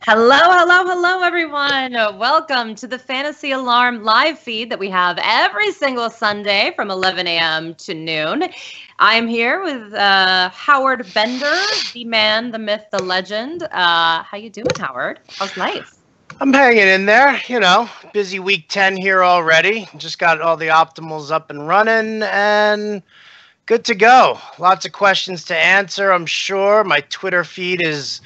Hello, everyone. Welcome to the Fantasy Alarm live feed that we have every single Sunday from 11 a.m. to noon. I'm here with Howard Bender, the man, the myth, the legend. How you doing, Howard? How's life? I'm hanging in there, busy week 10 here already. Just got all the optimals up and running and good to go. Lots of questions to answer, I'm sure. My Twitter feed is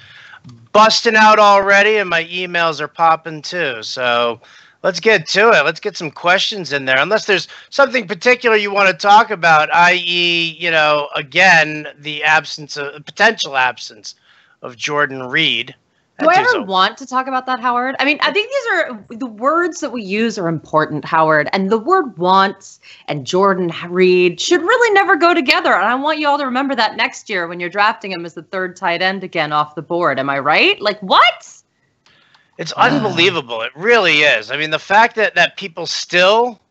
busting out already and my emails are popping too. So let's get to it. Let's get some questions in there. Unless there's something particular you want to talk about, i.e., again, the potential absence of Jordan Reed. Do I ever want to talk about that, Howard? I mean, I think these are the words that we use are important, Howard. And the word wants and Jordan Reed should really never go together. And I want you all to remember that next year when you're drafting him as the third tight end again off the board. Am I right? Like, what? It's unbelievable. It really is. I mean, the fact that people still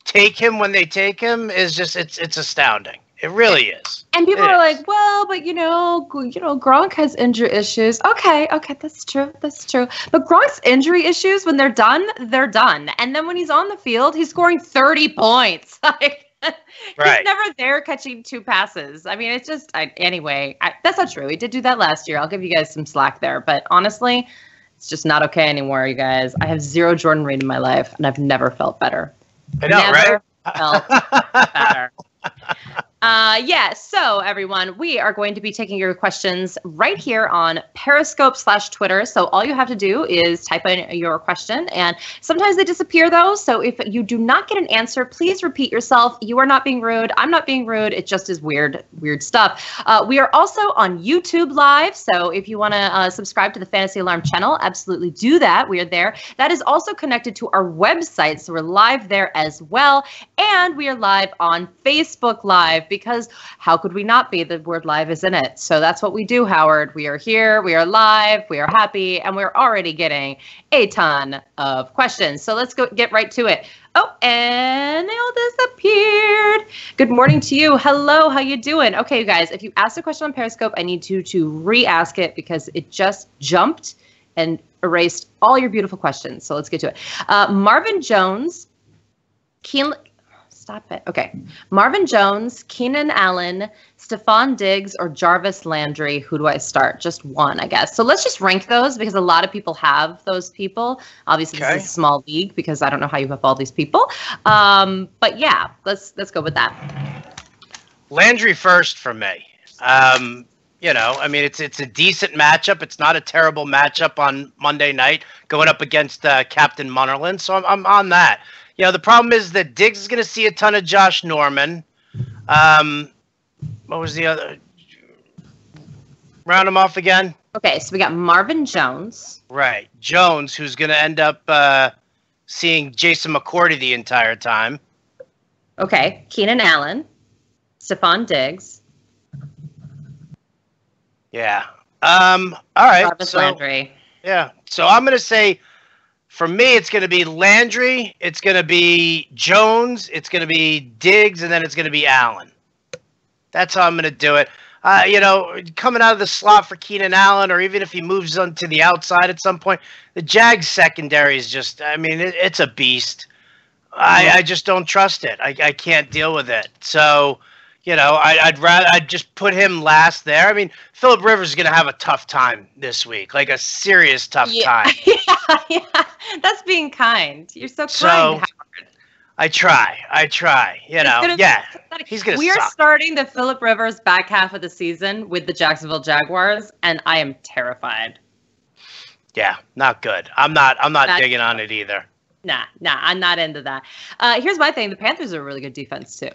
take him when they take him is just, it's astounding. It really is. And people are like, well, but Gronk has injury issues. Okay, that's true. But Gronk's injury issues, when they're done, they're done. And then when he's on the field, he's scoring 30 points. Like, he's never there catching two passes. I mean, it's just, anyway, that's not true. He did do that last year. I'll give you guys some slack there. But honestly, it's just not okay anymore, you guys. I have zero Jordan Reed in my life, and I've never felt better. I know, never felt better. So everyone, we are going to be taking your questions right here on Periscope/Twitter. So all you have to do is type in your question, and sometimes they disappear though. So if you do not get an answer, please repeat yourself. You are not being rude. I'm not being rude. It just is weird stuff. We are also on YouTube Live. So if you want to subscribe to the Fantasy Alarm channel, absolutely do that. We are there. That is also connected to our website. So we're live there as well. And we are live on Facebook Live, because how could we not be? The word live is in it. So that's what we do, Howard. We are here, we are live, we are happy, and we're already getting a ton of questions. So let's get right to it. Oh, and they all disappeared. Good morning to you. Hello, how you doing? Okay, you guys, if you asked a question on Periscope, I need you to re-ask it because it just jumped and erased all your beautiful questions. So let's get to it. Marvin Jones, Stop it. Okay. Marvin Jones, Keenan Allen, Stephon Diggs, or Jarvis Landry. Who do I start? Just one, I guess. So let's just rank those because a lot of people have those people. Obviously, This is a small league because I don't know how you have all these people. But yeah, let's go with that. Landry first for me. I mean, it's a decent matchup. It's not a terrible matchup on Monday night going up against Captain Munnerlyn. So I'm on that. The problem is that Diggs is going to see a ton of Josh Norman. What was the other? Round him off again. Okay, so we got Marvin Jones. Right. Jones, who's going to end up seeing Jason McCourty the entire time. Okay, Keenan Allen, Stephon Diggs. Yeah. All right. Jarvis Landry. Yeah. So I'm going to say, for me, it's going to be Landry, it's going to be Jones, it's going to be Diggs, and then it's going to be Allen. That's how I'm going to do it. Coming out of the slot for Keenan Allen, or even if he moves on to the outside at some point, the Jags secondary is just, it's a beast. I just don't trust it. I can't deal with it. So, I'd just put him last there. I mean, Phillip Rivers is going to have a tough time this week, like a serious tough time. Yeah. That's being kind. You're so kind, Howard. I try. He's going to We are starting the Phillip Rivers back half of the season with the Jacksonville Jaguars, and I am terrified. Yeah, not good. I'm not digging on it either. Nah, I'm not into that. Here's my thing. The Panthers are a really good defense, too.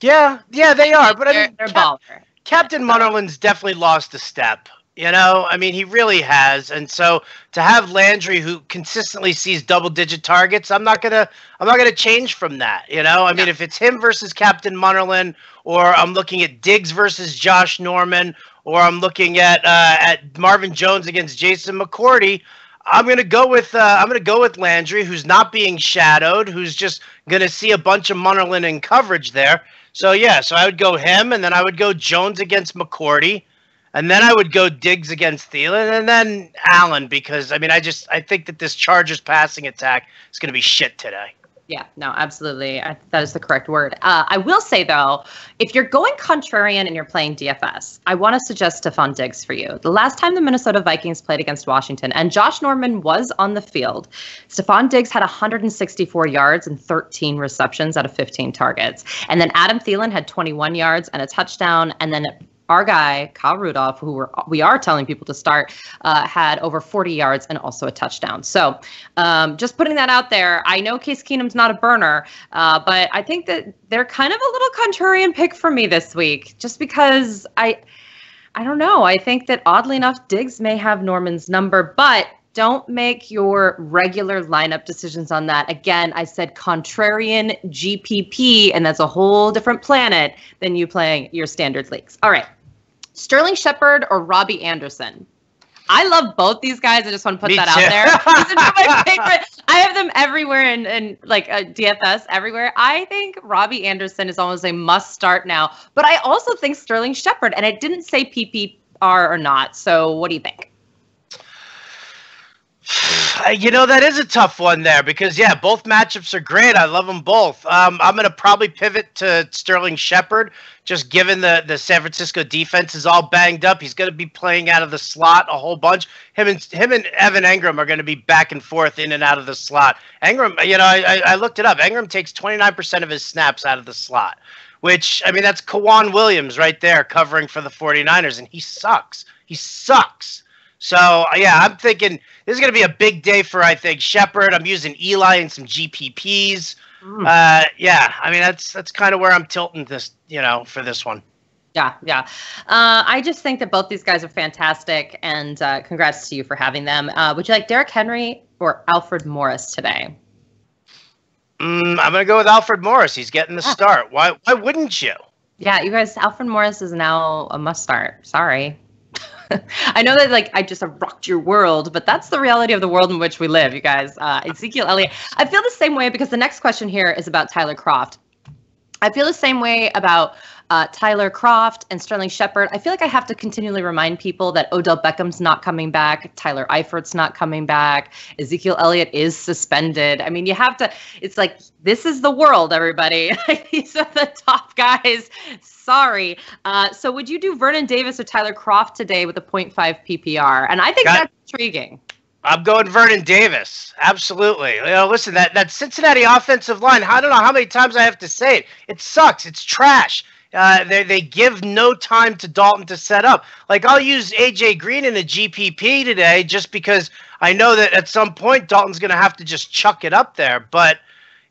Yeah, they are. But they're baller. Captain Munnerlyn's definitely lost a step. He really has. And so to have Landry, who consistently sees double-digit targets, I'm not gonna change from that. If it's him versus Captain Munnerlyn, or I'm looking at Diggs versus Josh Norman, or I'm looking at Marvin Jones against Jason McCourty, I'm gonna go with Landry, who's not being shadowed, who's just gonna see a bunch of Munnerlyn in coverage there. So I would go him, and then I would go Jones against McCourty. And then I would go Diggs against Thielen, and then Allen, because I mean, I think that this Chargers passing attack is going to be shit today. Yeah, no, absolutely. That is the correct word. I will say, though, if you're going contrarian and you're playing DFS, I want to suggest Stephon Diggs for you. The last time the Minnesota Vikings played against Washington and Josh Norman was on the field, Stephon Diggs had 164 yards and 13 receptions out of 15 targets. And then Adam Thielen had 21 yards and a touchdown. And then our guy, Kyle Rudolph, who we are telling people to start, had over 40 yards and also a touchdown. So just putting that out there. I know Case Keenum's not a burner, but I think that they're kind of a little contrarian pick for me this week, just because I don't know. I think that oddly enough, Diggs may have Norman's number, but don't make your regular lineup decisions on that. Again, I said contrarian GPP, and that's a whole different planet than you playing your standard leagues. All right. Sterling Shepard or Robbie Anderson? I love both these guys. I just want to put that out there. These are my favorite. I have them everywhere in like DFS everywhere. I think Robbie Anderson is almost a must start now, but I also think Sterling Shepard, and it didn't say PPR or not. So what do you think? You know, that is a tough one there because, yeah, both matchups are great. I love them both. I'm going to probably pivot to Sterling Shepard, just given the San Francisco defense is all banged up. He's going to be playing out of the slot a whole bunch. Him and Evan Engram are going to be back and forth in and out of the slot. Engram, you know, I looked it up. Engram takes 29% of his snaps out of the slot, which, I mean, that's Kawan Williams right there covering for the 49ers, and he sucks. He sucks. So, yeah, I'm thinking this is going to be a big day for, I think, Shepard. I'm using Eli and some GPPs. Yeah, I mean, that's kind of where I'm tilting this, you know, for this one. Yeah. I just think that both these guys are fantastic, and congrats to you for having them. Would you like Derrick Henry or Alfred Morris today? I'm going to go with Alfred Morris. He's getting the start. Why wouldn't you? Yeah, you guys, Alfred Morris is now a must start. Sorry. I know that, like, I just have rocked your world, but that's the reality of the world in which we live, you guys. Ezekiel Elliott. I feel the same way because the next question here is about Tyler Kroft. I feel the same way about Tyler Kroft and Sterling Shepard. I feel like I have to continually remind people that Odell Beckham's not coming back. Tyler Eifert's not coming back. Ezekiel Elliott is suspended. I mean, you have to, it's like, this is the world, everybody. These are the top guys. Sorry. So would you do Vernon Davis or Tyler Kroft today with a 0.5 PPR? And I think that's intriguing. I'm going Vernon Davis. Absolutely. You know, listen, that Cincinnati offensive line, I don't know how many times I have to say it. It sucks. It's trash. They give no time to Dalton to set up. Like, I'll use A.J. Green in a GPP today just because I know that at some point Dalton's going to have to just chuck it up there. But,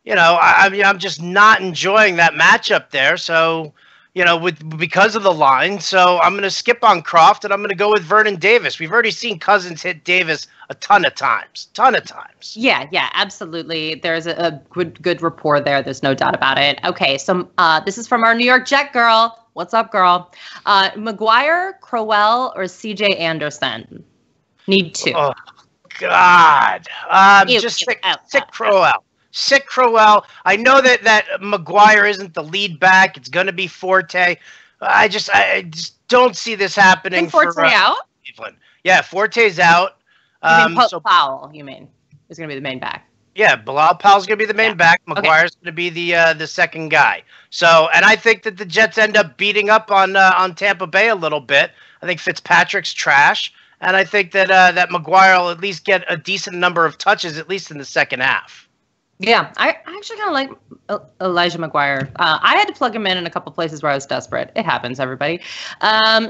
you know, I mean, I'm just not enjoying that matchup there. So, you know, because of the line. So I'm going to skip on Kroft, and I'm going to go with Vernon Davis. We've already seen Cousins hit Davis a ton of times. Yeah, absolutely. There's a good rapport there. There's no doubt about it. Okay, so this is from our New York Jet girl. What's up, girl? McGuire, Crowell, or C.J. Anderson? Need two. Oh, God. Just sick Crowell. Sick Crowell. I know that McGuire isn't the lead back. It's going to be Forte. I just don't see this happening. Is Forte out? Cleveland. Yeah, Forte's out. Powell, you mean, is going to be the main back. Yeah, Bilal Powell's going to be the main back. McGuire's going to be the second guy. So, and I think that the Jets end up beating up on Tampa Bay a little bit. I think Fitzpatrick's trash, and I think that McGuire will at least get a decent number of touches, at least in the second half. Yeah, I actually kind of like Elijah McGuire. I had to plug him in a couple places where I was desperate. It happens, everybody.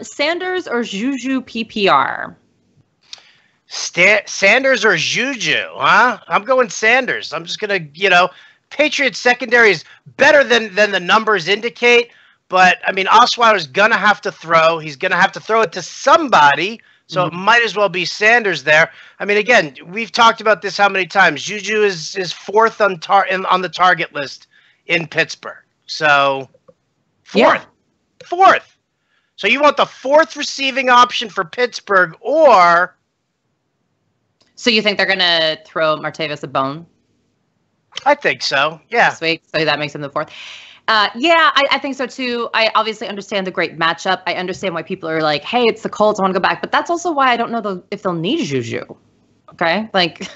Sanders or Juju PPR? Sanders or Juju, huh? I'm going Sanders. I'm just going to, you know, Patriots secondary is better than the numbers indicate. But, I mean, Osweiler's going to have to throw. He's going to have to throw it to somebody. So it might as well be Sanders there. I mean, again, we've talked about this how many times. Juju is fourth on the target list in Pittsburgh. So fourth. So you want the fourth receiving option for Pittsburgh, or? So you think they're going to throw Martavis a bone? I think so. Yeah. This week, so that makes him the fourth. Yeah, I think so too. I obviously understand the great matchup. I understand why people are like, "Hey, it's the Colts. I want to go back." But that's also why I don't know if they'll need Juju. Okay, like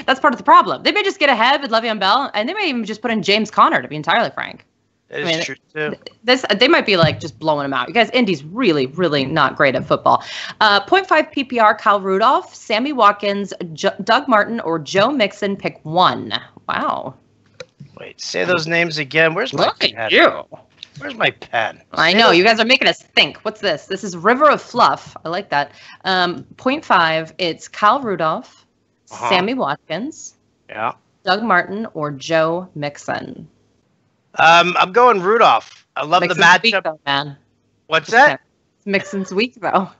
that's part of the problem. They may just get ahead with Le'Veon Bell, and they may even just put in James Conner. To be entirely frank, That is true too. They might be like just blowing him out. You guys, Indy's really, really not great at football. 0.5 PPR, Kyle Rudolph, Sammy Watkins, Doug Martin, or Joe Mixon. Pick one. Wow. Wait, say those names again. Where's my Look pen? at you. Where's my pen? I know. You guys are making us think. What's this? This is River of Fluff. I like that. 0.5, it's Kyle Rudolph, Sammy Watkins, Yeah. Doug Martin, or Joe Mixon. I'm going Rudolph. I love Mixon's the matchup. weak, though, man. What's that? Mixon's weak, though.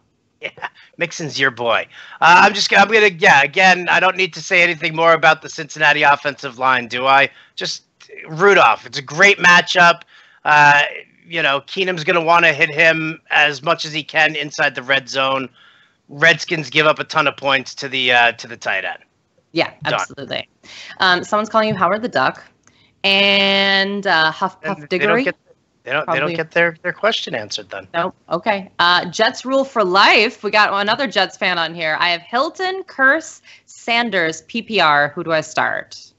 Yeah, Mixon's your boy. I'm gonna, yeah, again, I don't need to say anything more about the Cincinnati offensive line, do I? Just Rudolph. It's a great matchup. Keenum's going to want to hit him as much as he can inside the red zone. Redskins give up a ton of points to the tight end. Yeah, absolutely. Someone's calling you Howard the Duck. And Huff Puff Diggory. They don't get their question answered then. Nope. Okay. Jets rule for life. We got another Jets fan on here. I have Hilton, Curse, Sanders, PPR. Who do I start?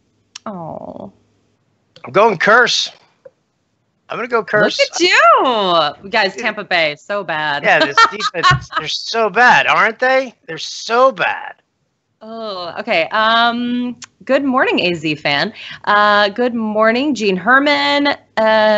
Oh. I'm going Curse. I'm going to go Curse. Look at you. You guys, Tampa Bay, so bad. Yeah, this defense, they're so bad, aren't they? They're so bad. Oh, okay. Good morning, AZ fan. Good morning, Gene Herman.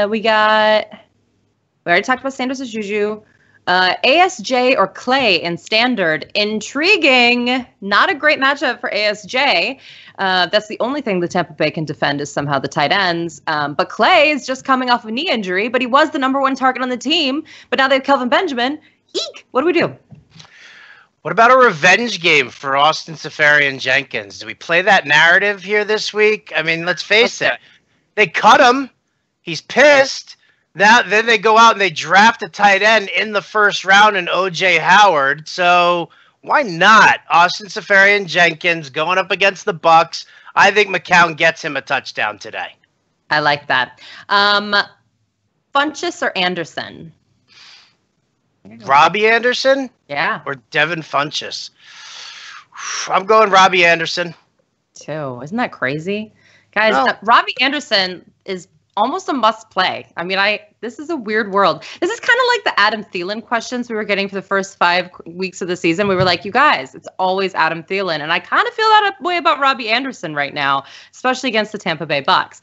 We already talked about Sanders as Juju. ASJ or Clay in standard. Intriguing. Not a great matchup for ASJ. That's the only thing the Tampa Bay can defend is somehow the tight ends. But Clay is just coming off a knee injury, but he was the number one target on the team. But now they have Kelvin Benjamin. Eek! What do we do? What about a revenge game for Austin Seferian-Jenkins? Do we play that narrative here this week? I mean, let's face it. They cut him. He's pissed. Then they go out and they draft a tight end in the first round in O.J. Howard. So why not? Austin Seferian-Jenkins going up against the Bucs. I think McCown gets him a touchdown today. I like that. Funchess or Anderson? Robbie Anderson? Yeah. Or Devin Funchess? I'm going Robbie Anderson. Too. Isn't that crazy? Guys, Robbie Anderson is almost a must play. I mean, this is a weird world. This is kind of like the Adam Thielen questions we were getting for the first 5 weeks of the season. We were like, you guys, it's always Adam Thielen. And I kind of feel that way about Robbie Anderson right now, especially against the Tampa Bay Bucs.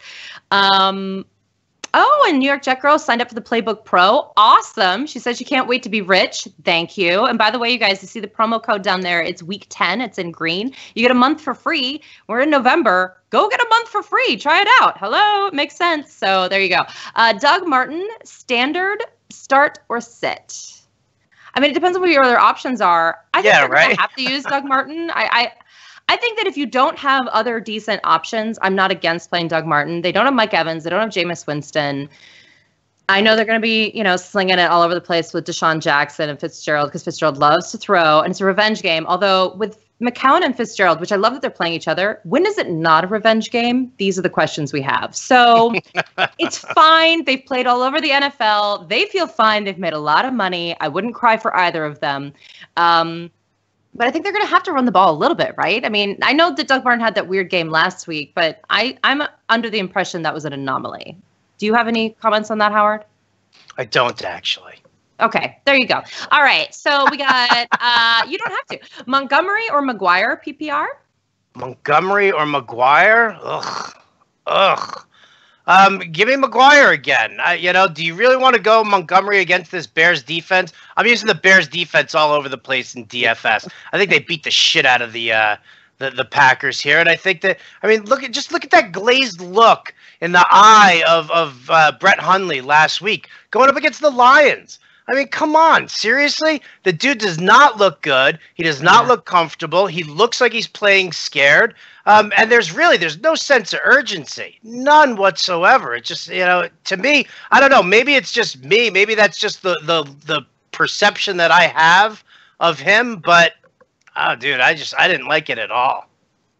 Oh, and New York Jet Girl signed up for the Playbook Pro. Awesome. She says she can't wait to be rich. Thank you. And by the way, you guys, you see the promo code down there. It's week 10. It's in green. You get a month for free. We're in November. Go get a month for free. Try it out. Hello. It makes sense. So there you go. Doug Martin, standard, start, or sit? I mean, it depends on what your other options are. I think you're going to have to use Doug Martin. I think that if you don't have other decent options, I'm not against playing Doug Martin. They don't have Mike Evans. They don't have Jameis Winston. I know they're going to be, slinging it all over the place with Deshaun Jackson and Fitzgerald because Fitzgerald loves to throw, and it's a revenge game. Although with McCown and Fitzgerald, which I love that they're playing each other, when is it not a revenge game? These are the questions we have. So it's fine. They've played all over the NFL. They feel fine. They've made a lot of money. I wouldn't cry for either of them. But I think they're going to have to run the ball a little bit, right? I mean, I know that Doug Martin had that weird game last week, but I'm under the impression that was an anomaly. Do you have any comments on that, Howard? I don't, actually. Okay, there you go. All right, so we got, you don't have to. Montgomery or McGuire, PPR? Montgomery or McGuire? Ugh. Give me McGuire again. Do you really want to go Montgomery against this Bears defense? I'm using the Bears defense all over the place in DFS. I think they beat the shit out of the Packers here, and I think that look at that glazed look in the eye of Brett Hundley last week going up against the Lions. I mean, come on, seriously? The dude does not look good. He does not look comfortable. He looks like he's playing scared. And there's no sense of urgency. None whatsoever. It's just, to me, I don't know. Maybe it's just me. Maybe that's just the perception that I have of him. But, oh, dude, I didn't like it at all.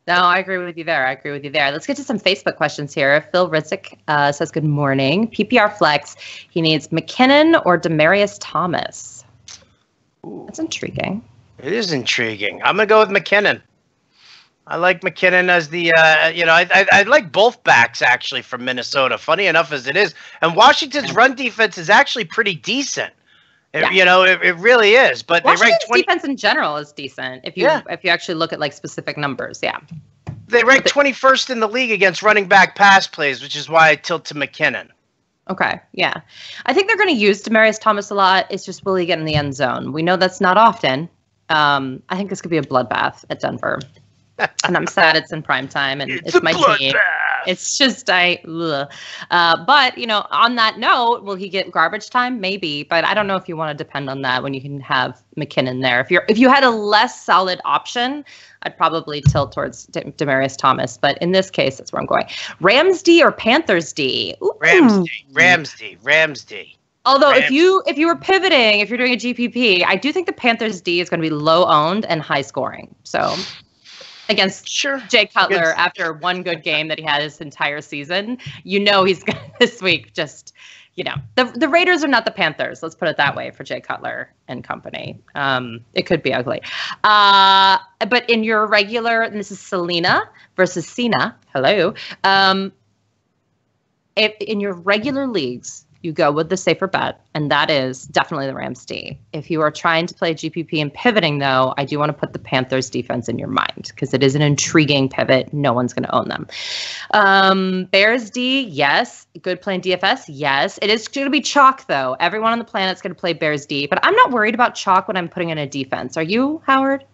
No, I agree with you there. Let's get to some Facebook questions here. Phil Ritzik says, good morning. PPR flex. He needs McKinnon or Demaryius Thomas. Ooh. That's intriguing. It is intriguing. I'm going to go with McKinnon. I like McKinnon as the, I like both backs, actually, from Minnesota, funny enough as it is. And Washington's run defense is actually pretty decent. It really is. But Washington's defense in general is decent if you actually look at, like, specific numbers, They rank 21st in the league against running back pass plays, which is why I tilt to McKinnon. Okay, yeah. I think they're going to use Demaryius Thomas a lot. It's just, will he get in the end zone? We know that's not often. I think this could be a bloodbath at Denver. And I'm sad it's in prime time and it's my team. It's just but on that note, will he get garbage time? Maybe, but I don't know if you want to depend on that when you can have McKinnon there. If you had a less solid option, I'd probably tilt towards Demaryius Thomas. But in this case, that's where I'm going. Rams D or Panthers D? Ooh. Rams D. Although if you were pivoting, if you're doing a GPP, I do think the Panthers D is going to be low owned and high scoring. So. Against Jay Cutler after one good game that he had his entire season, he's going to this week just, the Raiders are not the Panthers. Let's put it that way for Jay Cutler and company. It could be ugly. But in your regular, and this is Selena versus Cena. Hello. If in your regular leagues, you go with the safer bet, and that is definitely the Rams D. If you are trying to play GPP and pivoting, though, I do want to put the Panthers defense in your mind because it is an intriguing pivot. No one's going to own them. Bears D, yes. Good playing DFS, yes. It is going to be chalk, though. Everyone on the planet's going to play Bears D, but I'm not worried about chalk when I'm putting in a defense. Are you, Howard?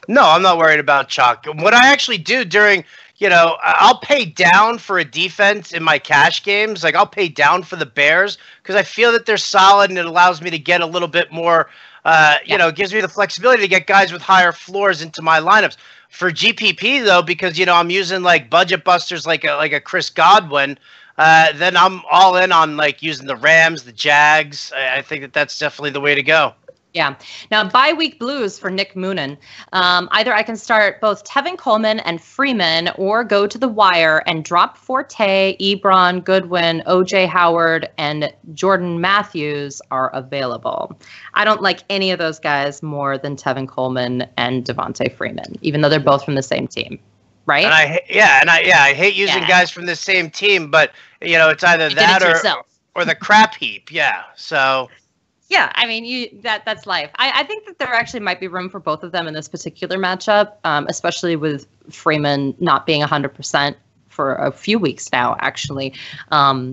No, I'm not worried about chalk. What I actually do during I'll pay down for a defense in my cash games. Like, I'll pay down for the Bears because I feel that they're solid and it allows me to get a little bit more, it gives me the flexibility to get guys with higher floors into my lineups. For GPP, though, because, I'm using, like, budget busters like a Chris Godwin, then I'm all in on, like, using the Rams, the Jags. I think that's definitely the way to go. Yeah. Now, bye-week blues for Nick Moonen. Either I can start both Tevin Coleman and Freeman or go to the wire and drop Forte, Ebron, Goodwin, O.J. Howard, and Jordan Matthews are available. I don't like any of those guys more than Tevin Coleman and Devontae Freeman, even though they're both from the same team. Right? And I hate using guys from the same team, but, it's either that or the crap heap. Yeah. So... Yeah, I mean, that's life. I think that there actually might be room for both of them in this particular matchup, especially with Freeman not being 100% for a few weeks now, actually.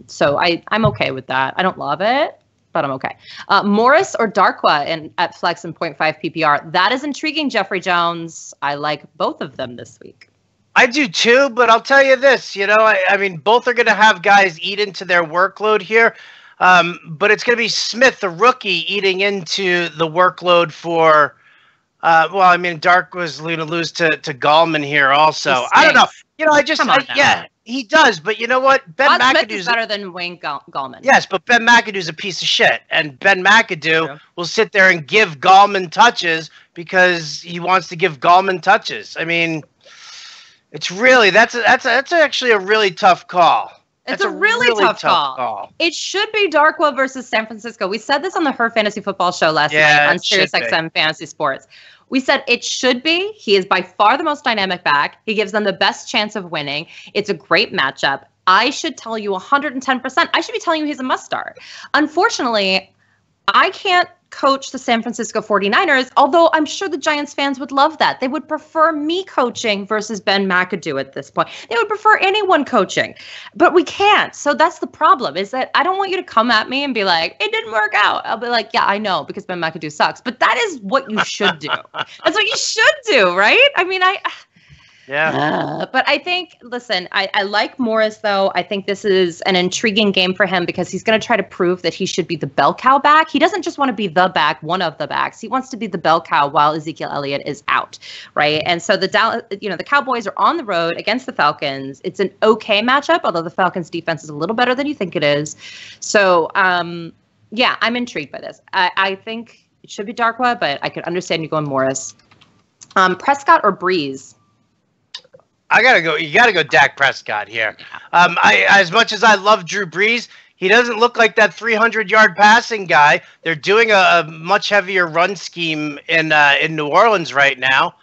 So I'm okay with that. I don't love it, but I'm okay. Morris or Darkwa at flex and 0.5 PPR. That is intriguing, Jeffrey Jones. I like both of them this week. I do too, but I'll tell you this, I mean, both are going to have guys eat into their workload here. But it's going to be Smith, the rookie, eating into the workload for, Dark was going to lose to Gallman here also. I don't know. He does. But you know what? Ben McAdoo is better than Wayne Gallman. Yes, but Ben McAdoo's a piece of shit. And Ben McAdoo will sit there and give Gallman touches because he wants to give Gallman touches. I mean, it's really, that's actually a really tough call. It's a really tough call. It should be Darkwa versus San Francisco. We said this on the Her Fantasy Football show last night on SiriusXM Fantasy Sports. We said it should be. He is by far the most dynamic back. He gives them the best chance of winning. It's a great matchup. I should tell you 110%. I should be telling you he's a must start. Unfortunately, I can't coach the San Francisco 49ers, although I'm sure the Giants fans would love that. They would prefer me coaching versus Ben McAdoo at this point. They would prefer anyone coaching, but we can't. So that's the problem, is that I don't want you to come at me and be like, it didn't work out. I'll be like, yeah, I know, because Ben McAdoo sucks, but that is what you should do. That's what you should do, right? I mean, but I think, listen, I like Morris, though. I think this is an intriguing game for him because he's going to try to prove that he should be the bell cow back. He doesn't just want to be the back, one of the backs. He wants to be the bell cow while Ezekiel Elliott is out, right? And so the Cowboys are on the road against the Falcons. It's an okay matchup, although the Falcons' defense is a little better than you think it is. So, I'm intrigued by this. I think it should be Darkwa, but I could understand you going Morris. Prescott or Breeze? I gotta go. You gotta go Dak Prescott here. As much as I love Drew Brees, he doesn't look like that 300-yard passing guy. They're doing a much heavier run scheme in New Orleans right now,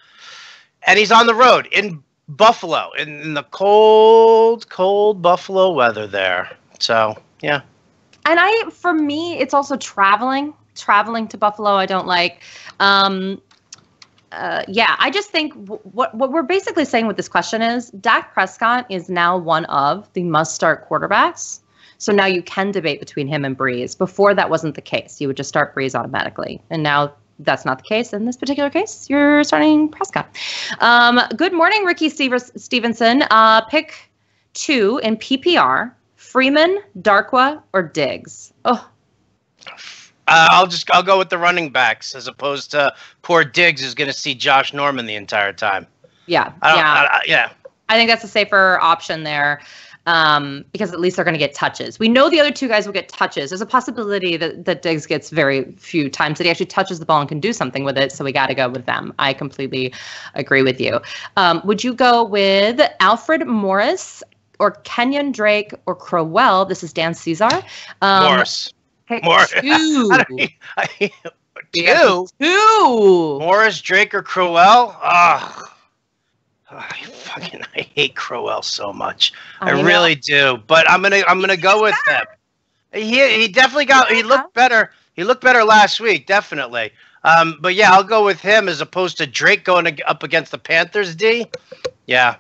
and he's on the road in Buffalo in the cold Buffalo weather there. So yeah. And for me, it's also traveling to Buffalo. I don't like. I just think what we're basically saying with this question is Dak Prescott is now one of the must-start quarterbacks. So now you can debate between him and Breeze. Before that wasn't the case. You would just start Breeze automatically. And now that's not the case. In this particular case, you're starting Prescott. Good morning, Ricky Stevenson. Pick 2 in PPR, Freeman, Darkwa, or Diggs? Oh. I'll go with the running backs as opposed to poor Diggs who's going to see Josh Norman the entire time. Yeah. I think that's a safer option there because at least they're going to get touches. We know the other two guys will get touches. There's a possibility that Diggs gets very few times that he actually touches the ball and can do something with it. So we got to go with them. I completely agree with you. Would you go with Alfred Morris or Kenyon Drake or Crowell? This is Dan Cesar. Morris. Two. Two? Morris, Drake, or Crowell? I hate Crowell so much. I really do. But I'm gonna go with him. He definitely he looked better. He looked better last week, definitely. But yeah, I'll go with him as opposed to Drake going up against the Panthers D. Yeah.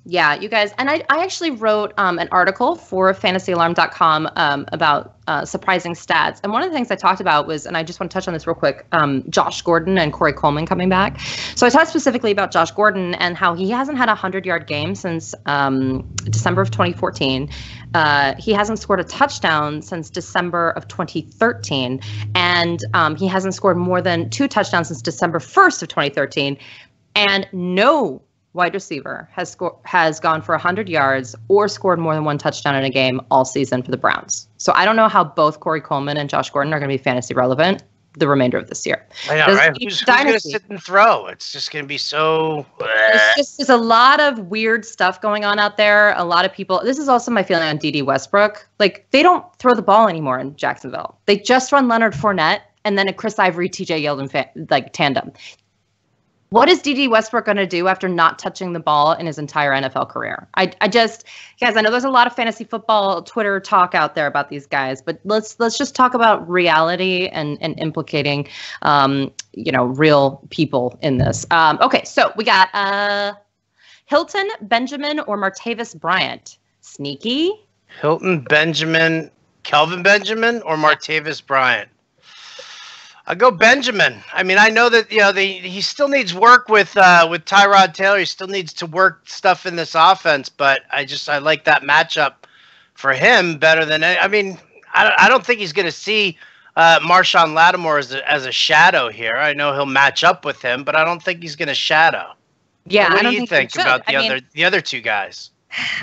Yeah, you guys. And I actually wrote an article for fantasyalarm.com about surprising stats. And one of the things I talked about was, and I just want to touch on this real quick, Josh Gordon and Corey Coleman coming back. So I talked specifically about Josh Gordon and how he hasn't had a 100-yard game since December of 2014. He hasn't scored a touchdown since December of 2013. And he hasn't scored more than 2 touchdowns since December 1st of 2013. And no wide receiver has gone for 100 yards or scored more than 1 touchdown in a game all season for the Browns. So I don't know how both Corey Coleman and Josh Gordon are going to be fantasy relevant the remainder of this year. I know, right? Who's going to sit and throw? It's just going to be so... There's a lot of weird stuff going on out there. A lot of people... This is also my feeling on D.D. Westbrook. Like, they don't throw the ball anymore in Jacksonville. They just run Leonard Fournette and then a Chris Ivory, TJ Yeldon tandem. What is D.D. Westbrook going to do after not touching the ball in his entire NFL career? I just, guys, I know there's a lot of fantasy football Twitter talk out there about these guys, but let's just talk about reality and implicating, real people in this. Okay, so we got Hilton, Benjamin, or Martavis Bryant. Sneaky. Hilton, Benjamin, Kelvin Benjamin, or Martavis Bryant. I'll go Benjamin. I mean, I know that he still needs work with Tyrod Taylor. He still needs to work stuff in this offense, but I like that matchup for him better than any. I mean, I don't think he's going to see Marshawn Lattimore as a shadow here. I know he'll match up with him, but I don't think he's going to shadow. Yeah, what do you think about the other two guys?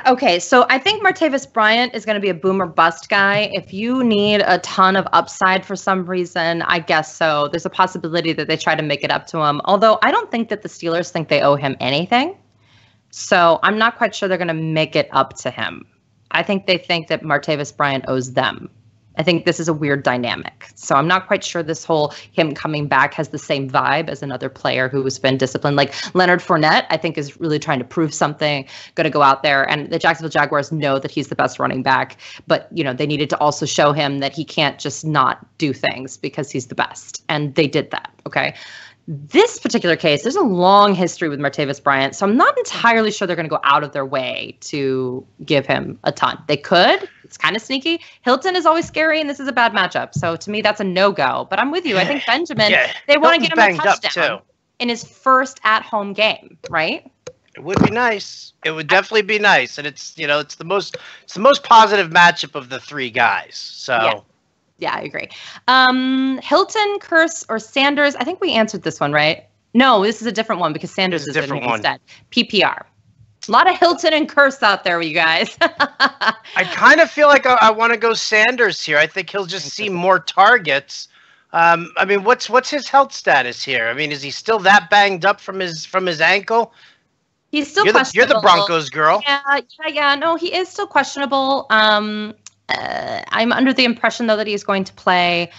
Okay, so I think Martavis Bryant is going to be a boom or bust guy. If you need a ton of upside for some reason, I guess so. There's a possibility that they try to make it up to him. Although I don't think that the Steelers think they owe him anything. So I'm not quite sure they're going to make it up to him. I think they think that Martavis Bryant owes them. I think this is a weird dynamic. So I'm not quite sure this whole him coming back has the same vibe as another player who has been disciplined. Like Leonard Fournette, I think, is really trying to prove something, going to go out there. And the Jacksonville Jaguars know that he's the best running back. But, they needed to also show him that he can't just not do things because he's the best. And they did that. Okay. This particular case, there's a long history with Martavis Bryant, so I'm not entirely sure they're going to go out of their way to give him a ton. They could. It's kind of sneaky. Hilton is always scary, and this is a bad matchup. So to me, that's a no-go. But I'm with you. I think Benjamin, they want to get him a touchdown in his first at-home game, right? It would be nice. It would definitely be nice, and it's it's the most positive matchup of the 3 guys. So. Yeah, I agree. Hilton, Kearse, or Sanders? I think we answered this one, right? No, this is a different one because Sanders is in instead. PPR. A lot of Hilton and Kearse out there with you guys. I kind of feel like I want to go Sanders here. I think he'll just see more targets. I mean, what's his health status here? I mean, is he still that banged up from his ankle? He's still You're questionable. the Broncos girl. Yeah. No, he is still questionable. I'm under the impression, though, that he's going to play.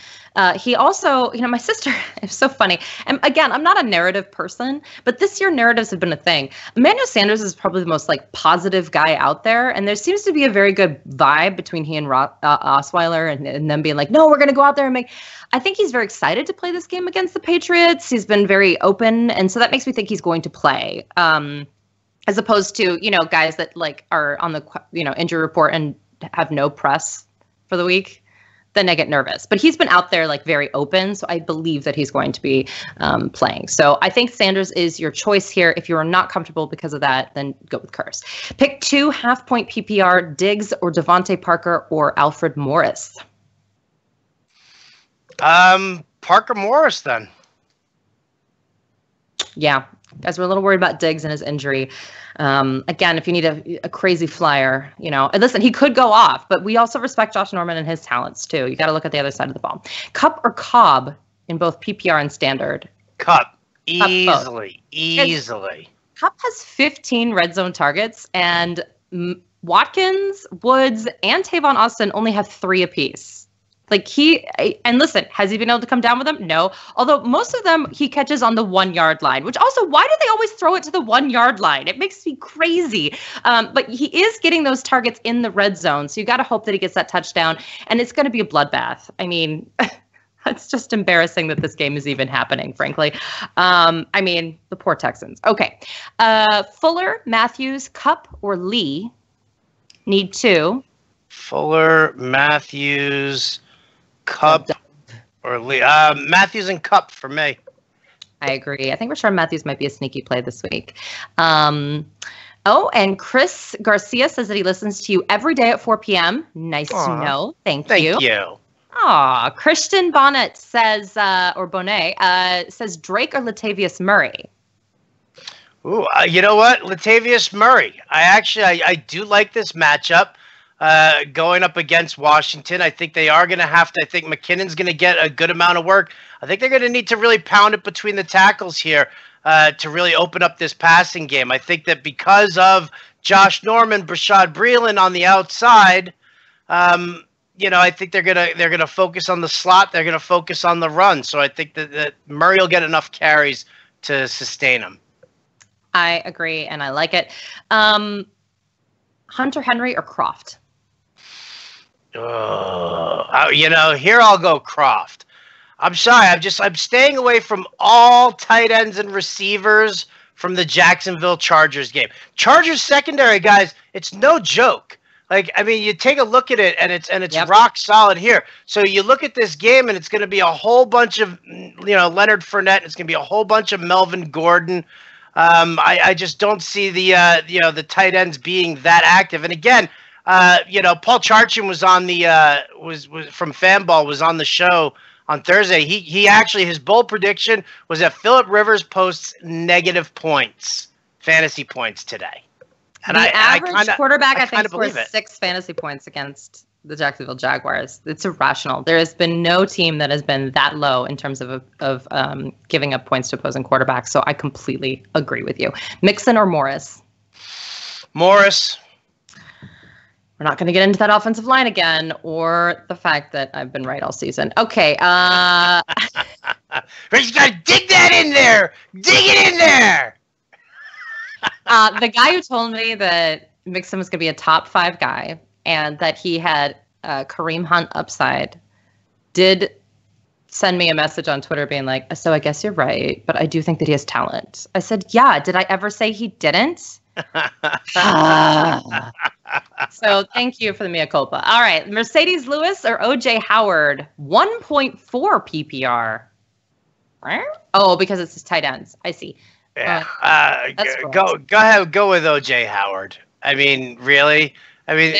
He also, my sister, it's so funny. And again, I'm not a narrative person, but this year narratives have been a thing. Emmanuel Sanders is probably the most positive guy out there. And there seems to be a very good vibe between he and Osweiler and them being like, no, we're going to go out there and I think he's very excited to play this game against the Patriots. He's been very open. And so that makes me think he's going to play. As opposed to, guys that are on the, injury report and have no press for the week. Then I get nervous. But he's been out there very open, so I believe that he's going to be playing. So I think Sanders is your choice here. If you are not comfortable because of that, then go with Curse. Pick 2 half-point PPR, Diggs or Devontae Parker or Alfred Morris. Parker Morris then. Yeah, guys, we're a little worried about Diggs and his injury. Again, if you need a crazy flyer, and listen, he could go off, but we also respect Josh Norman and his talents too. You got to look at the other side of the ball. Cup or Cobb in both PPR and standard? Cup. Easily. Cup has 15 red zone targets, and Watkins, Woods, and Tavon Austin only have 3 apiece. And listen, has he been able to come down with them? No. Although most of them he catches on the 1 yard line, which also, why do they always throw it to the 1 yard line? It makes me crazy. But he is getting those targets in the red zone. So you got to hope that he gets that touchdown, and it's going to be a bloodbath. I mean, it's just embarrassing that this game is even happening, frankly. The poor Texans. Okay. Fuller, Matthews, Kupp, or Lee? Need 2. Fuller, Matthews, Kupp, or Lee. Matthews and Kupp for me. I agree. I think Rashard Matthews might be a sneaky play this week. And Chris Garcia says that he listens to you every day at 4 p.m. Nice to know. Thank you. Thank you. Aw, Christian Bonnet says, or Bonnet, says Drake or Latavius Murray. Ooh, you know what? Latavius Murray. I do like this matchup. Going up against Washington, I think they are going to have to. I think McKinnon's going to get a good amount of work. I think they're going to need to really pound it between the tackles here to really open up this passing game. I think that because of Josh Norman, Bashaud Breeland on the outside, I think they're gonna focus on the slot. They're going to focus on the run. So I think that Murray will get enough carries to sustain him. I agree, and I like it. Hunter Henry or Croft? Here I'll go Croft. I'm sorry. I'm staying away from all tight ends and receivers from the Jacksonville Chargers game. Chargers secondary, guys, it's no joke. You take a look at it and it's yep. Rock solid here. So you look at this game and it's going to be a whole bunch of, Leonard Fournette. It's going to be a whole bunch of Melvin Gordon. I just don't see the tight ends being that active. And again, Paul Charchin was on the was from Fanball was on the show on Thursday. He actually, his bold prediction was that Phillip Rivers posts negative points, fantasy points today. And the average quarterback, I think, scores 6 fantasy points against the Jacksonville Jaguars. It's irrational. There has been no team that has been that low in terms of giving up points to opposing quarterbacks. So I completely agree with you. Mixon or Morris? Morris. We're not going to get into that offensive line again, or the fact that I've been right all season. Okay. You got to dig that in there. Dig it in there. The guy who told me that Mixon was going to be a top 5 guy and that he had Kareem Hunt upside did send me a message on Twitter being like, so I guess you're right, but I do think that he has talent. I said, yeah, did I ever say he didn't? So thank you for the mea culpa. All right, Mercedes Lewis or OJ Howard? 1.4 PPR. Oh, because it's his tight ends. I see. Yeah. Go ahead. Go with OJ Howard. I mean, really? I mean,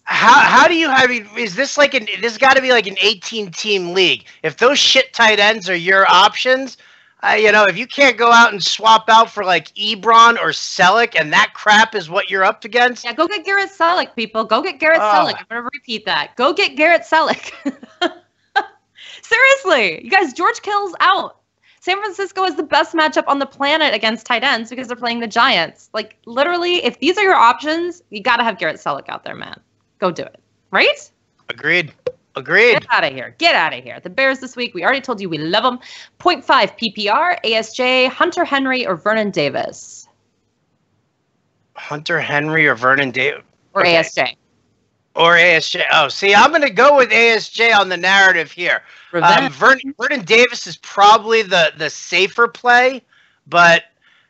how do you have? Is this this got to be like an 18-team league? If those shit tight ends are your options, if you can't go out and swap out for Ebron or Selleck, and that crap is what you're up against. Yeah, go get Garrett Selleck, people. Go get Garrett Selleck. I'm gonna repeat that. Go get Garrett Selleck. Seriously, you guys. George Kittle's out. San Francisco is the best matchup on the planet against tight ends because they're playing the Giants. Like, literally, if these are your options, you got to have Garrett Selleck out there, man. Go do it. Right? Agreed. Get out of here. Get out of here. The Bears this week, we already told you we love them. 0.5 PPR, ASJ, Hunter Henry, or Vernon Davis? Hunter Henry or Vernon Davis? Or okay. ASJ. Or ASJ. Oh, see, I'm going to go with ASJ on the narrative here. Vernon Davis is probably the safer play, but,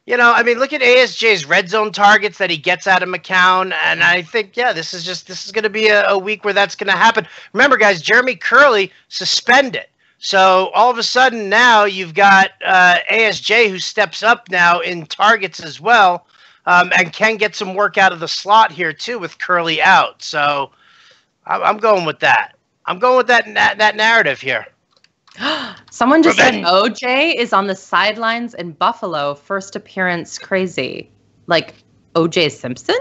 you know, I mean, look at ASJ's red zone targets that he gets out of McCown, and I think, yeah, this is going to be a week where that's going to happen. Remember, guys, Jeremy Curley suspended. So all of a sudden now you've got ASJ who steps up now in targets as well. And can get some work out of the slot here, too, with Curley out. So I'm going with that. I'm going with that narrative here. Someone just said OJ is on the sidelines in Buffalo. First appearance crazy. Like OJ Simpson?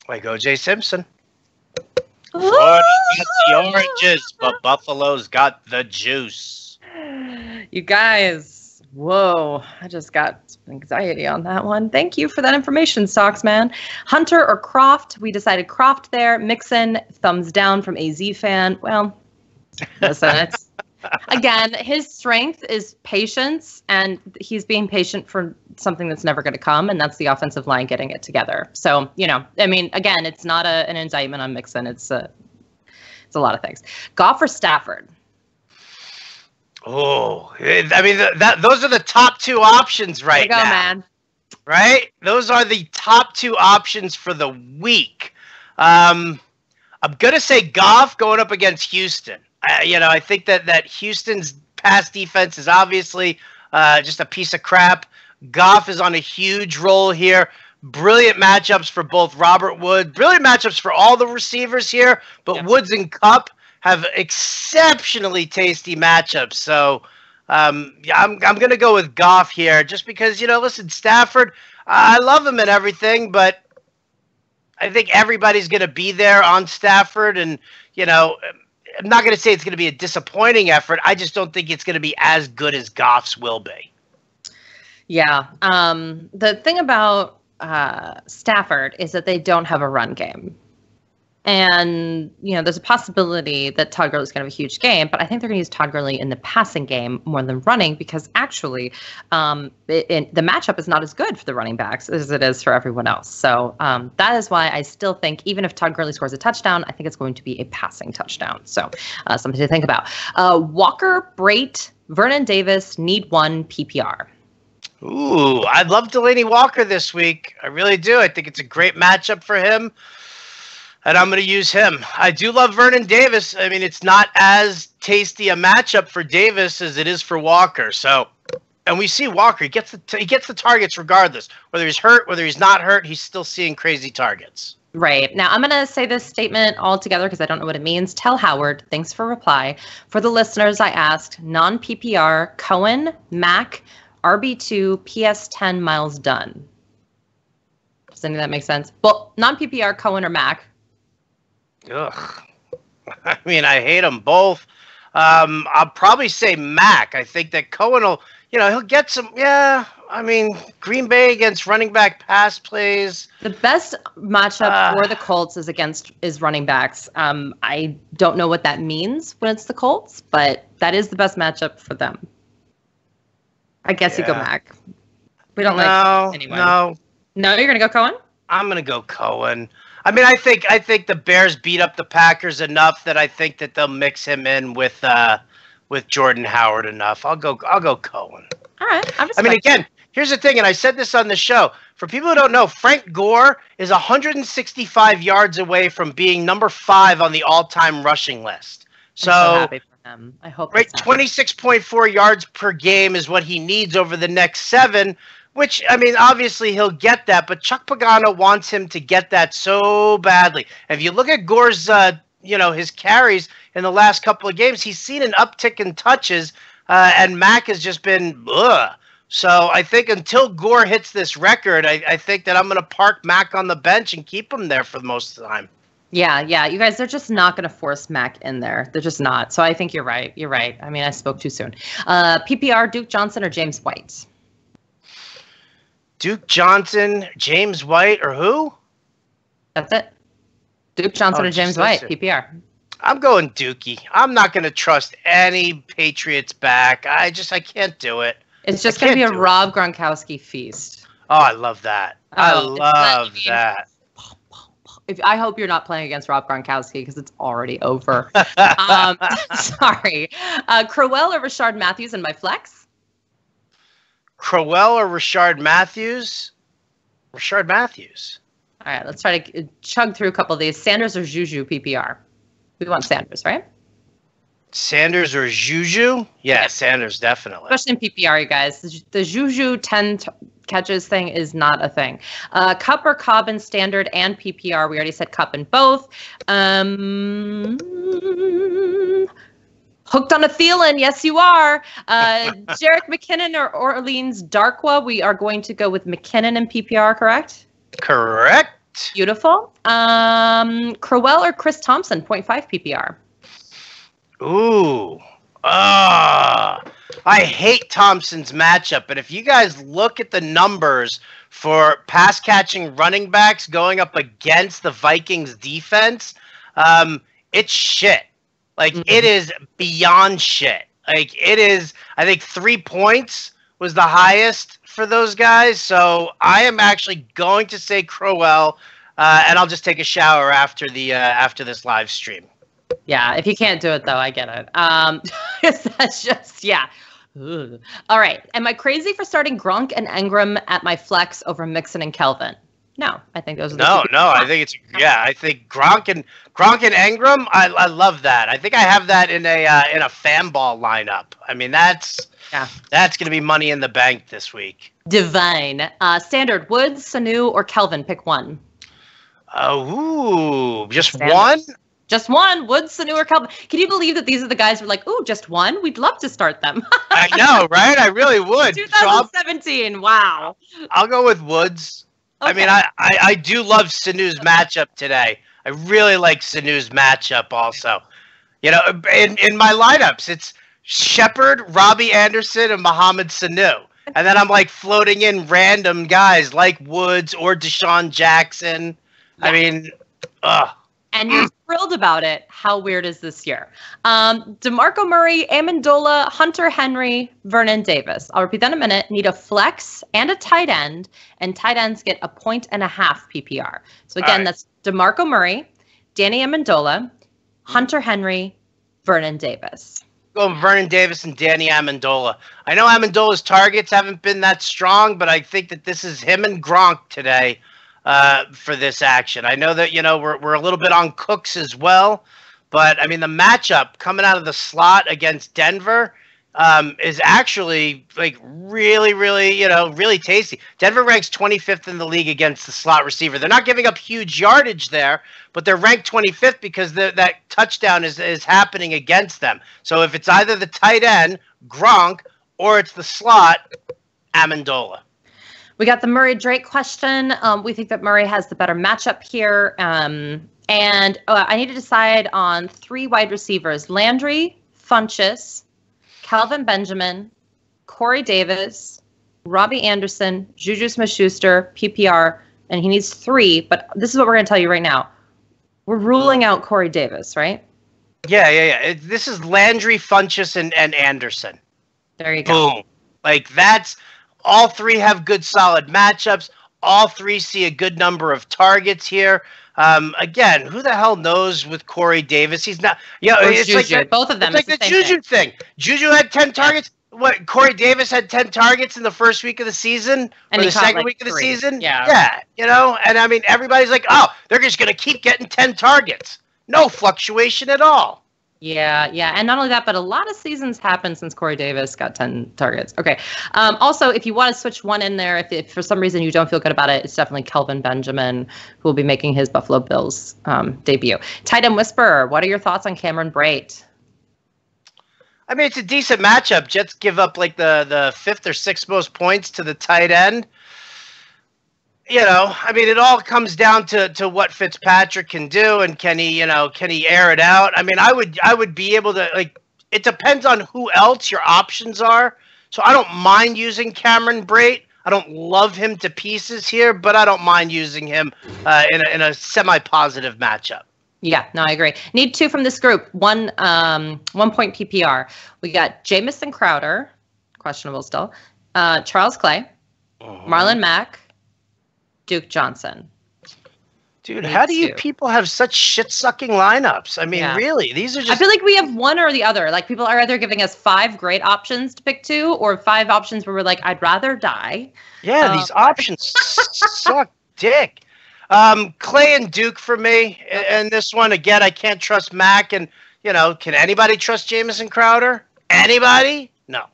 Like OJ Simpson. Ooh. Got the oranges, but Buffalo's got the juice. You guys. Whoa, I just got anxiety on that one. Thank you for that information, Sox man. Hunter or Croft? We decided Croft there. Mixon, thumbs down from AZ fan. Well, listen, it's again, his strength is patience, and he's being patient for something that's never going to come, and that's the offensive line getting it together. So, you know, I mean, again, it's not an indictment on Mixon. It's a lot of things. Goff or Stafford? Oh, I mean, those are the top two options right now. Man. Right? Those are the top two options for the week. I'm going to say Goff going up against Houston. I think that Houston's pass defense is obviously just a piece of crap. Goff is on a huge roll here. Brilliant matchups for both Robert Woods. Brilliant matchups for all the receivers here. But Woods and Kupp have exceptionally tasty matchups. So, I'm going to go with Goff here just because, listen, Stafford, I love him and everything, but I think everybody's going to be there on Stafford. And, I'm not going to say it's going to be a disappointing effort. I just don't think it's going to be as good as Goff's will be. Yeah. The thing about Stafford is that they don't have a run game. And, there's a possibility that Todd Gurley's going to have a huge game, but I think they're going to use Todd Gurley in the passing game more than running because actually the matchup is not as good for the running backs as it is for everyone else. So that is why I still think even if Todd Gurley scores a touchdown, I think it's going to be a passing touchdown. So something to think about. Walker, Brait, Vernon Davis, need one PPR. Ooh, I love Delaney Walker this week. I really do. I think it's a great matchup for him. And I'm going to use him. I do love Vernon Davis. I mean, it's not as tasty a matchup for Davis as it is for Walker. So, and we see Walker. He gets the targets regardless. Whether he's hurt, whether he's not hurt, he's still seeing crazy targets. Right. Now, I'm going to say this statement all together because I don't know what it means. Tell Howard, thanks for reply. For the listeners, I asked, non-PPR, Cohen, Mac, RB2, PS10, Miles Dunn. Does any of that make sense? Well, non-PPR, Cohen or Mac. Ugh. I mean, I hate them both. I'll probably say Mac. I think that Cohen will, he'll get some. Yeah, I mean, Green Bay against running back pass plays. The best matchup for the Colts is running backs. I don't know what that means when it's the Colts, but that is the best matchup for them. I guess you go Mac. We don't like anyone. No, you're gonna go Cohen? I'm gonna go Cohen. I mean, I think the Bears beat up the Packers enough that I think that they'll mix him in with Jordan Howard enough. I'll go Cohen. All right. I mean, again, here's the thing, and I said this on the show. For people who don't know, Frank Gore is 165 yards away from being number 5 on the all-time rushing list. So happy for him. I hope. Right, 26.4 yards per game is what he needs over the next 7. Which, I mean, obviously he'll get that, but Chuck Pagano wants him to get that so badly. And if you look at Gore's, his carries in the last couple of games, he's seen an uptick in touches, and Mac has just been, ugh. So I think until Gore hits this record, I think that I'm going to park Mac on the bench and keep him there for most of the time. Yeah, yeah. You guys, they're just not going to force Mac in there. They're just not. So I think you're right. You're right. I mean, I spoke too soon. PPR, Duke Johnson or James White? Duke Johnson, James White, or who? That's it. Duke Johnson or James White, PPR. I'm going Dookie. I'm not going to trust any Patriots back. I can't do it. It's just going to be a Rob Gronkowski feast. Oh, I love that. I love that. I hope you're not playing against Rob Gronkowski because it's already over. Sorry. Crowell or Rashard Matthews in my flex? Crowell or Rashard Matthews? Rashard Matthews. All right, let's try to chug through a couple of these. Sanders or Juju PPR? We want Sanders, right? Sanders or Juju? Yeah, Sanders, definitely. Especially in PPR, you guys. The Juju 10 catches thing is not a thing. Cup or Cobb in standard and PPR. We already said Cup in both. Hooked on a Thielen. Yes, you are. Jerick McKinnon or Orleans Darkwa. We are going to go with McKinnon in PPR, correct? Correct. Beautiful. Crowell or Chris Thompson, 0.5 PPR. Ooh. I hate Thompson's matchup, but if you guys look at the numbers for pass catching running backs going up against the Vikings defense, it's shit. Like, it is beyond shit. Like, it is, I think 3 points was the highest for those guys. So I am actually going to say Crowell, and I'll just take a shower after this live stream. Yeah, if you can't do it, though, I get it. That's just, yeah. Ugh. All right. Am I crazy for starting Gronk and Engram at my flex over Mixon and Kelvin? No, I think those are the two. No. I think it's I think Gronk and Engram. I love that. I think I have that in a fan ball lineup. I mean, that's going to be money in the bank this week. Divine. Standard Woods, Sanu, or Kelvin. Pick one. Just Standard. One. Just one. Woods, Sanu, or Kelvin. Can you believe that these are the guys who are like, ooh, just one? We'd love to start them. I know, right? I really would. 2017. Wow. I'll go with Woods. Okay. I mean, I do love Sanu's matchup today. I really like Sanu's matchup also. You know, in my lineups, it's Shepard, Robbie Anderson, and Mohamed Sanu. And then I'm like floating in random guys like Woods or Deshaun Jackson. Yeah. I mean, And you're thrilled about it. How weird is this year? DeMarco Murray, Amendola, Hunter Henry, Vernon Davis. I'll repeat that in a minute. Need a flex and a tight end, and tight ends get 1.5 PPR. So again, that's DeMarco Murray, Danny Amendola, Hunter Henry, Vernon Davis. Going Vernon Davis and Danny Amendola. I know Amendola's targets haven't been that strong, but I think that this is him and Gronk today. For this action. I know that, we're a little bit on Cooks as well, but I mean, the matchup coming out of the slot against Denver is actually like really, really, really tasty. Denver ranks 25th in the league against the slot receiver. They're not giving up huge yardage there, but they're ranked 25th because that touchdown is happening against them. So if it's either the tight end, Gronk, or it's the slot, Amendola. We got the Murray-Drake question. We think that Murray has the better matchup here. And I need to decide on 3 wide receivers. Landry, Funchess, Calvin Benjamin, Corey Davis, Robbie Anderson, Juju Smith-Schuster, PPR, and he needs 3. But this is what we're going to tell you right now. We're ruling out Corey Davis, right? Yeah. This is Landry, Funchess, and Anderson. There you go. Boom. Like, that's... All 3 have good, solid matchups. All 3 see a good number of targets here. Again, who the hell knows with Corey Davis? He's not. It's Juju. Like both of them. It's like the Juju thing. Juju had 10 targets. What? Corey Davis had 10 targets in the first week of the season, and or the second week of the season. Yeah. And I mean, everybody's like, oh, they're just gonna keep getting 10 targets. No fluctuation at all. Yeah. And not only that, but a lot of seasons happened since Corey Davis got 10 targets. Okay. Also, if you want to switch one in there, if for some reason you don't feel good about it, it's definitely Kelvin Benjamin, who will be making his Buffalo Bills debut. Tight end Whisperer, what are your thoughts on Cameron Brate? I mean, it's a decent matchup. Jets give up like the 5th or 6th most points to the tight end. you know, I mean, it all comes down to what Fitzpatrick can do, and can he, you know, can he air it out? I mean, I would be able to, like, it depends on who else your options are. So I don't mind using Cameron Brate. I don't love him to pieces here, but I don't mind using him in a semi-positive matchup. Yeah, no, I agree. Need 2 from this group. 1 point PPR. We got Jamison Crowder, questionable still. Charles Clay, Marlon Mack, Duke Johnson. Dude, how do you people have such shit-sucking lineups? I mean, really, these are just... I feel like we have one or the other. Like, people are either giving us 5 great options to pick 2 or 5 options where we're like, I'd rather die. Yeah, these options suck dick. Clay and Duke for me. And this one, again, I can't trust Mac. And, you know, can anybody trust Jamison Crowder? Anybody? No.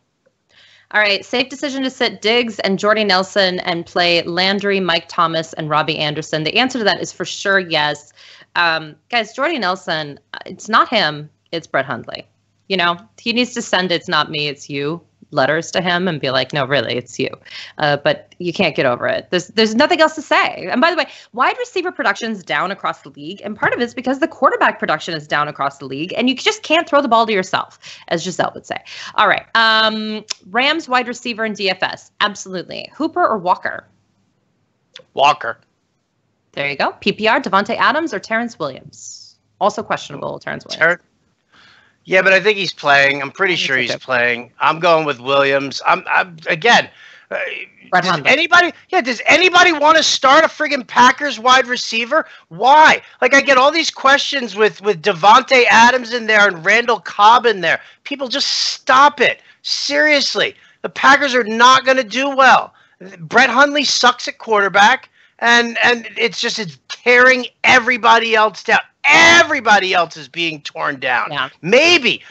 All right, safe decision to sit Diggs and Jordy Nelson and play Landry, Mike Thomas, and Robbie Anderson. The answer to that is for sure yes. Guys, Jordy Nelson, it's not him, it's Brett Hundley. You know, he needs to send "it's not me, it's you" letters to him and be like, no, really, it's you. But you can't get over it. There's nothing else to say. And by the way, wide receiver production is down across the league. And part of it is because the quarterback production is down across the league. And you just can't throw the ball to yourself, as Giselle would say. All right. Rams wide receiver and DFS. Absolutely. Hooper or Walker? Walker. There you go. PPR, Devontae Adams or Terrence Williams? Also questionable, Terrence Williams. Yeah, but I think he's playing. I'm pretty sure he's playing. I'm going with Williams. I'm again. Does anybody want to start a friggin' Packers wide receiver? Why? Like, I get all these questions with Devontae Adams in there and Randall Cobb in there. People, just stop it. Seriously, the Packers are not going to do well. Brett Hundley sucks at quarterback, and it's tearing everybody else down. Everybody else is being torn down. Yeah. Maybe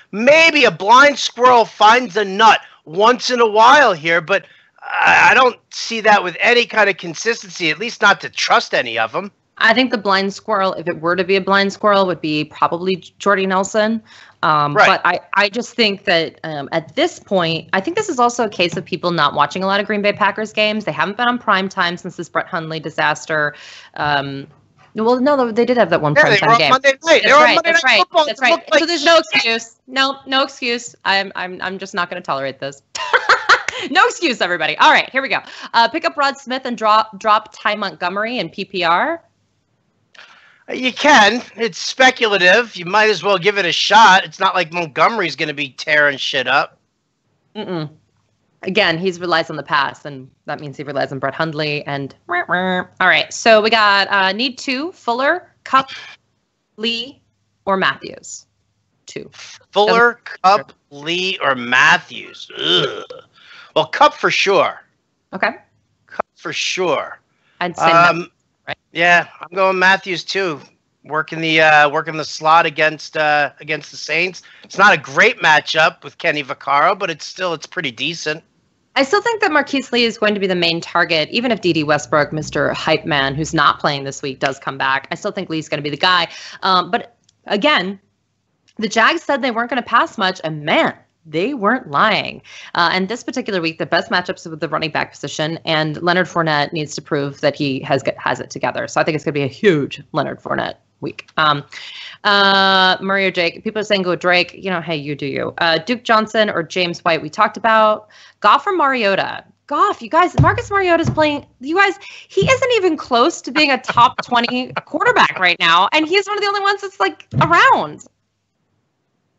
a blind squirrel finds a nut once in a while here, but I don't see that with any kind of consistency, at least not to trust any of them. I think the blind squirrel, if it were to be a blind squirrel, would be probably Jordy Nelson. Right. But I just think that at this point, I think this is also a case of people not watching a lot of Green Bay Packers games. They haven't been on prime time since this Brett Hundley disaster. Well, no, they did have that one primetime game. Monday night. That's right. That's right. So there's no excuse. No excuse. I'm just not going to tolerate this. No excuse, everybody. All right, here we go. Pick up Rod Smith and drop Ty Montgomery in PPR. You can. It's speculative. You might as well give it a shot. It's not like Montgomery's going to be tearing shit up. Again, he relies on the pass, and that means he relies on Brett Hundley. And all right, so we got need 2: Fuller, Kupp, Lee, or Matthews. 2. Fuller, Kupp, Lee, or Matthews. Ugh. Well, Kupp for sure. Okay. Kupp for sure. I'd say Matthews, right? Yeah, I'm going Matthews too. Working the slot against the Saints. It's not a great matchup with Kenny Vaccaro, but it's pretty decent. I still think that Marquise Lee is going to be the main target, even if D.D. Westbrook, Mr. Hype Man, who's not playing this week, does come back. I still think Lee's going to be the guy. But again, the Jags said they weren't going to pass much, and man, they weren't lying. And this particular week, the best matchups with the running back position, and Leonard Fournette needs to prove that he has it together. So I think it's going to be a huge Leonard Fournette week. Murray or Jake? People are saying go Drake. You know, hey, you do you. Duke Johnson or James White? We talked about. Goff or Mariota? Goff, you guys. Marcus Mariota's playing. You guys, he isn't even close to being a top 20 quarterback right now, and he's one of the only ones that's like around.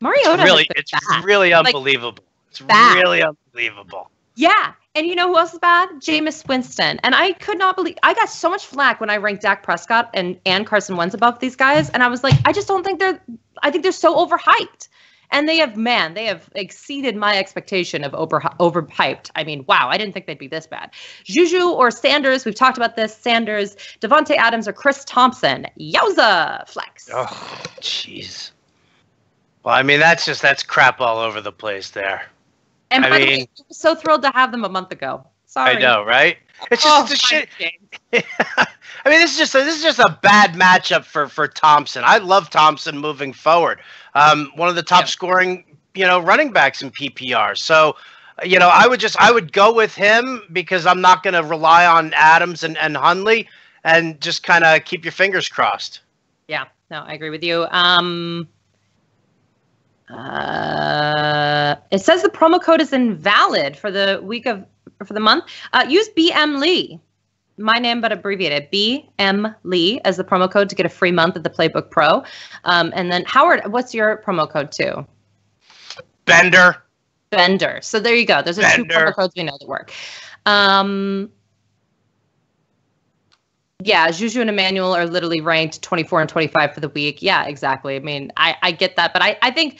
Mariota, it's really unbelievable. It's really unbelievable. Yeah. And you know who else is bad? Jameis Winston. And I could not believe, I got so much flack when I ranked Dak Prescott and Carson Wentz above these guys. And I was like, I just don't think I think they're so overhyped. And they have exceeded my expectation of overhyped. I mean, wow, I didn't think they'd be this bad. Juju or Sanders, we've talked about this. Sanders, Devontae Adams or Chris Thompson. Yowza, flex. Oh, jeez. Well, I mean, that's crap all over the place there. And I mean, I was so thrilled to have them a month ago. Sorry. I know, right? It's just a shit. I mean, this is just a bad matchup for Thompson. I love Thompson moving forward. One of the top scoring, running backs in PPR. So I would go with him because I'm not going to rely on Adams and Hundley, and just kind of keep your fingers crossed. Yeah, no, I agree with you. It says the promo code is invalid for the month. Use BM Lee. My name, but abbreviated. BM Lee as the promo code to get a free month of the Playbook Pro. And then Howard, what's your promo code too? Bender. So there you go. Those are two promo codes we know that work. Yeah, Juju and Emmanuel are literally ranked 24 and 25 for the week. Yeah, exactly. I mean, I get that, but I think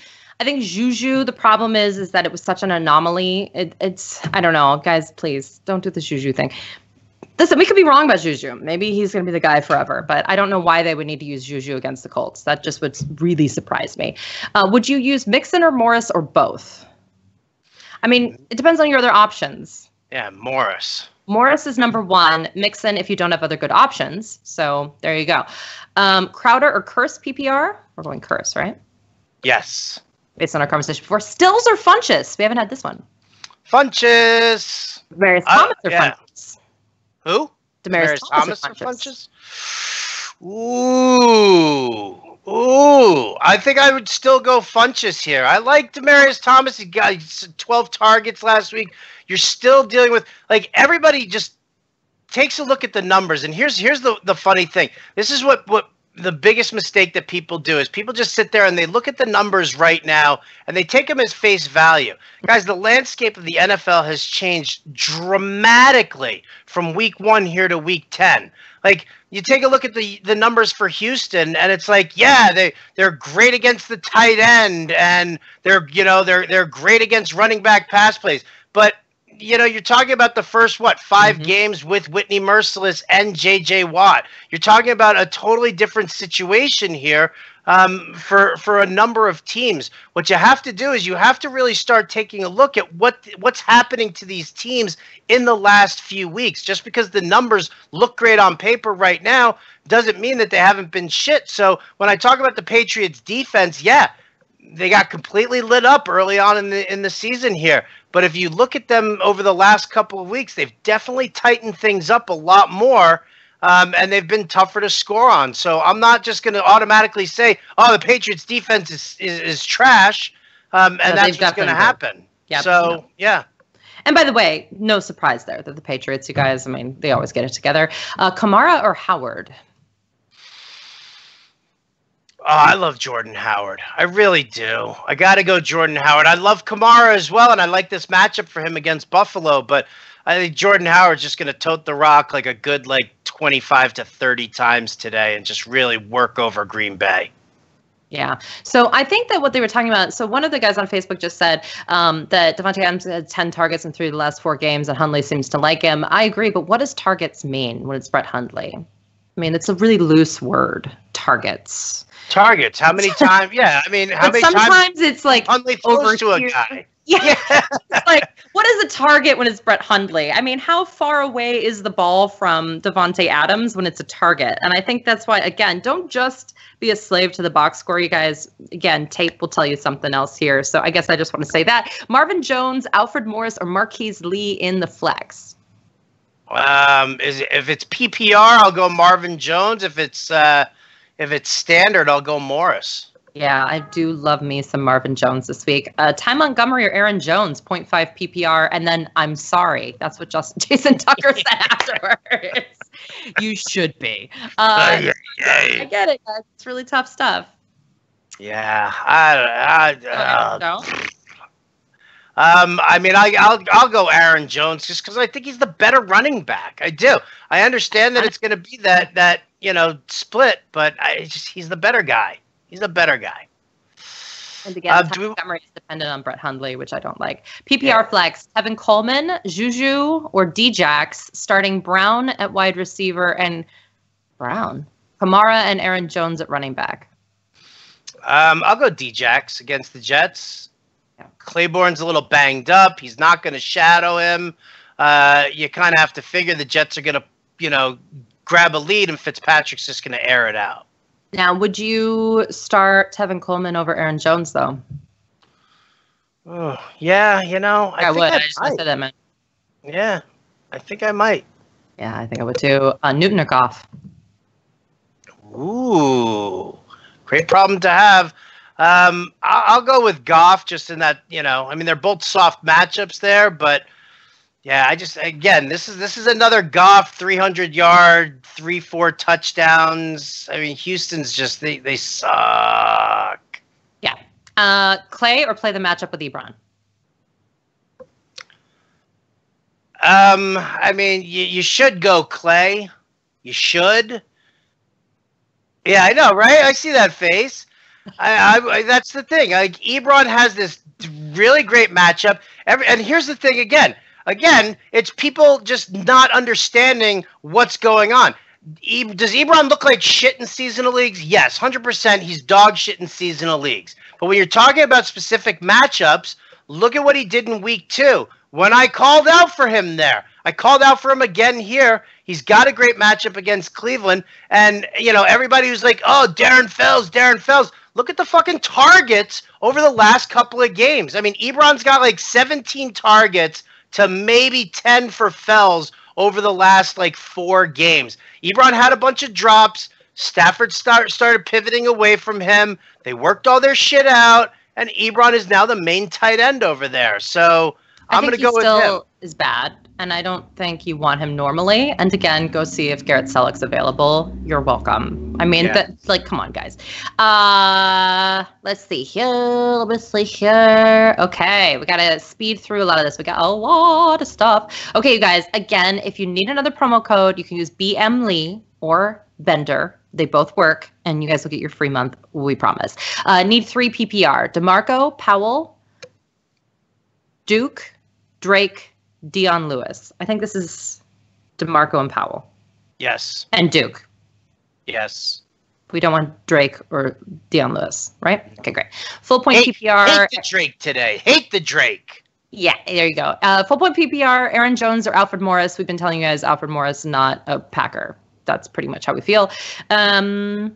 Juju, the problem is that it was such an anomaly. It's I don't know, guys, please don't do the Juju thing. Listen, we could be wrong about Juju. Maybe he's going to be the guy forever, but I don't know why they would need to use Juju against the Colts. That just would really surprise me. Would you use Mixon or Morris or both? I mean, it depends on your other options. Yeah, Morris. Morris is number one. Mixon if you don't have other good options. So there you go. Crowder or Curse PPR? We're going Curse, right? Yes. Based on our conversation before. Stills or Funchess? We haven't had this one. Funchess. Demaryius Thomas or Funchess? Who? Demaryius Thomas or Funchess? Ooh. I think I would still go Funchess here. I like Demaryius Thomas. He got 12 targets last week. You're still dealing with, like, everybody just takes a look at the numbers. And here's the funny thing. This is what the biggest mistake that people do is people just sit there and they look at the numbers right now and they take them as face value. Guys, the landscape of the NFL has changed dramatically from week 1 here to week 10. Like, you take a look at the numbers for Houston, and it's like, yeah, they're great against the tight end, and they're great against running back pass plays. But you're talking about the first, 5 games with Whitney Mercilus and J.J. Watt. You're talking about a totally different situation here for a number of teams. What you have to do is you have to really start taking a look at what's happening to these teams in the last few weeks. Just because the numbers look great on paper right now doesn't mean that they haven't been shit. So when I talk about the Patriots defense, yeah, they got completely lit up early on in the season here. But if you look at them over the last couple of weeks, they've definitely tightened things up a lot more, and they've been tougher to score on. So I'm not just going to automatically say, oh, the Patriots defense is trash, and that's what's going to happen. Yep. So, yeah. And by the way, no surprise there that the Patriots, you guys, I mean, they always get it together. Kamara or Howard? Oh, I love Jordan Howard. I really do. I got to go Jordan Howard. I love Kamara as well, and I like this matchup for him against Buffalo, but I think Jordan Howard's just going to tote the rock like a good 25 to 30 times today and just really work over Green Bay. Yeah. So I think that what they were talking about, so one of the guys on Facebook just said that Davante Adams had 10 targets in 3 of the last 4 games, and Hundley seems to like him. I agree, but what does targets mean when it's Brett Hundley? I mean, it's a really loose word, targets. Targets. How many times? Yeah, I mean, how many times? Sometimes it's like Hundley throws to a guy. Yeah. It's like, what is a target when it's Brett Hundley? I mean, how far away is the ball from Davante Adams when it's a target? And I think that's why, again, don't just be a slave to the box score. You guys, again, tape will tell you something else here. So I guess I just want to say that. Marvin Jones, Alfred Morris, or Marquise Lee in the flex? If it's PPR, I'll go Marvin Jones. If it's standard, I'll go Morris. Yeah, I do love me some Marvin Jones this week. Ty Montgomery or Aaron Jones, 0.5 PPR, and then I'm sorry. That's what Jason Tucker said afterwards. You should be. I get it, guys. It's really tough stuff. Yeah. No? I mean, I'll go Aaron Jones just because I think he's the better running back. I do. I understand that it's going to be that split, but he's the better guy. He's the better guy. And again, Montgomery is dependent on Brett Hundley, which I don't like. PPR flex, Tevin Coleman, Juju, or Djax, starting Brown at wide receiver and Kamara and Aaron Jones at running back. I'll go Djax against the Jets. Yeah. Claiborne's a little banged up. He's not going to shadow him. You kind of have to figure the Jets are going to, grab a lead, and Fitzpatrick's just going to air it out. Now, would you start Tevin Coleman over Aaron Jones, though? Oh, yeah, I think would. I I just want might. to say that, man. Yeah, I think I might. Yeah, I think I would too. Newton or Goff? Ooh, great problem to have. I'll go with Goff just in that, I mean, they're both soft matchups there, but yeah, again, this is another Goff 300-yard, 3-4 touchdowns. I mean, Houston's just they suck. Yeah. Clay or play the matchup with Ebron? I mean, you should go Clay. You should. Yeah, I know, right? I see that face. I that's the thing. Like Ebron has this really great matchup. And here's the thing again. Again, it's people just not understanding what's going on. Does Ebron look like shit in seasonal leagues? Yes, 100%. He's dog shit in seasonal leagues. But when you're talking about specific matchups, look at what he did in week 2. When I called out for him there, I called out for him again here. He's got a great matchup against Cleveland. And, everybody was like, oh, Darren Fells. Look at the fucking targets over the last couple of games. I mean, Ebron's got like 17 targets to maybe 10 for Fells over the last like 4 games. Ebron had a bunch of drops. Stafford started pivoting away from him. They worked all their shit out. And Ebron is now the main tight end over there. So I'm going to go with him. He still is bad, and I don't think you want him normally. And again, go see if Garrett Selleck's available. You're welcome. I mean, come on, guys. Let's see here. Okay, we got to speed through a lot of this. We got a lot of stuff. Okay, you guys, again, if you need another promo code, you can use BM Lee or Bender. They both work, and you guys will get your free month, we promise. Need 3 PPR. DeMarco, Powell, Duke, Drake, Dion Lewis. I think this is DeMarco and Powell. Yes. And Duke. Yes. We don't want Drake or Dion Lewis, right? Okay, great. Full point PPR. Hate the Drake today. Hate the Drake. Yeah, there you go. Full point PPR, Aaron Jones or Alfred Morris. We've been telling you guys Alfred Morris, not a Packer. That's pretty much how we feel. Let's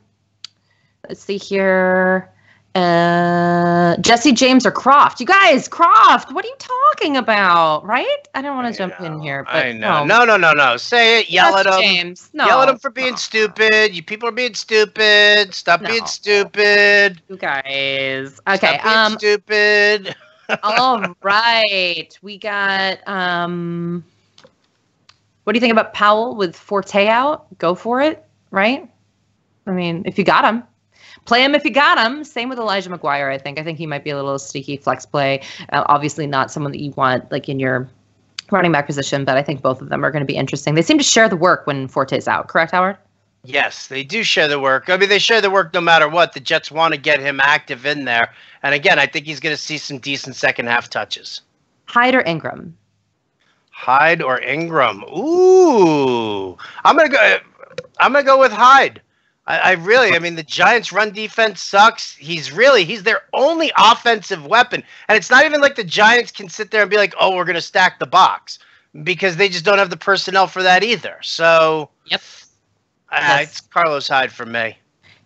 see here. Jesse James or Croft. You guys, Croft, what are you talking about? Right? I don't want to jump in here. But I know. No. Say it. Yell Jesse at him. James. No. Yell at him for being stupid. You people are being stupid. Stop being stupid. You guys. Okay. Stop being stupid. All right. We got what do you think about Powell with Forte out? Go for it, right? I mean, if you got him. Play him if you got him. Same with Elijah McGuire, I think. I think he might be a little sneaky flex play. Obviously not someone that you want like in your running back position, but I think both of them are going to be interesting. They seem to share the work when Forte's out. Correct, Howard? Yes, they do share the work. I mean, they share the work no matter what. The Jets want to get him active in there. And again, I think he's going to see some decent second half touches. Hyde or Ingram? Hyde or Ingram? Ooh. I'm going to go with Hyde. I mean, the Giants' run defense sucks. He's their only offensive weapon. And it's not even like the Giants can sit there and be like, oh, we're going to stack the box, because they just don't have the personnel for that either. So, yep. It's Carlos Hyde for me.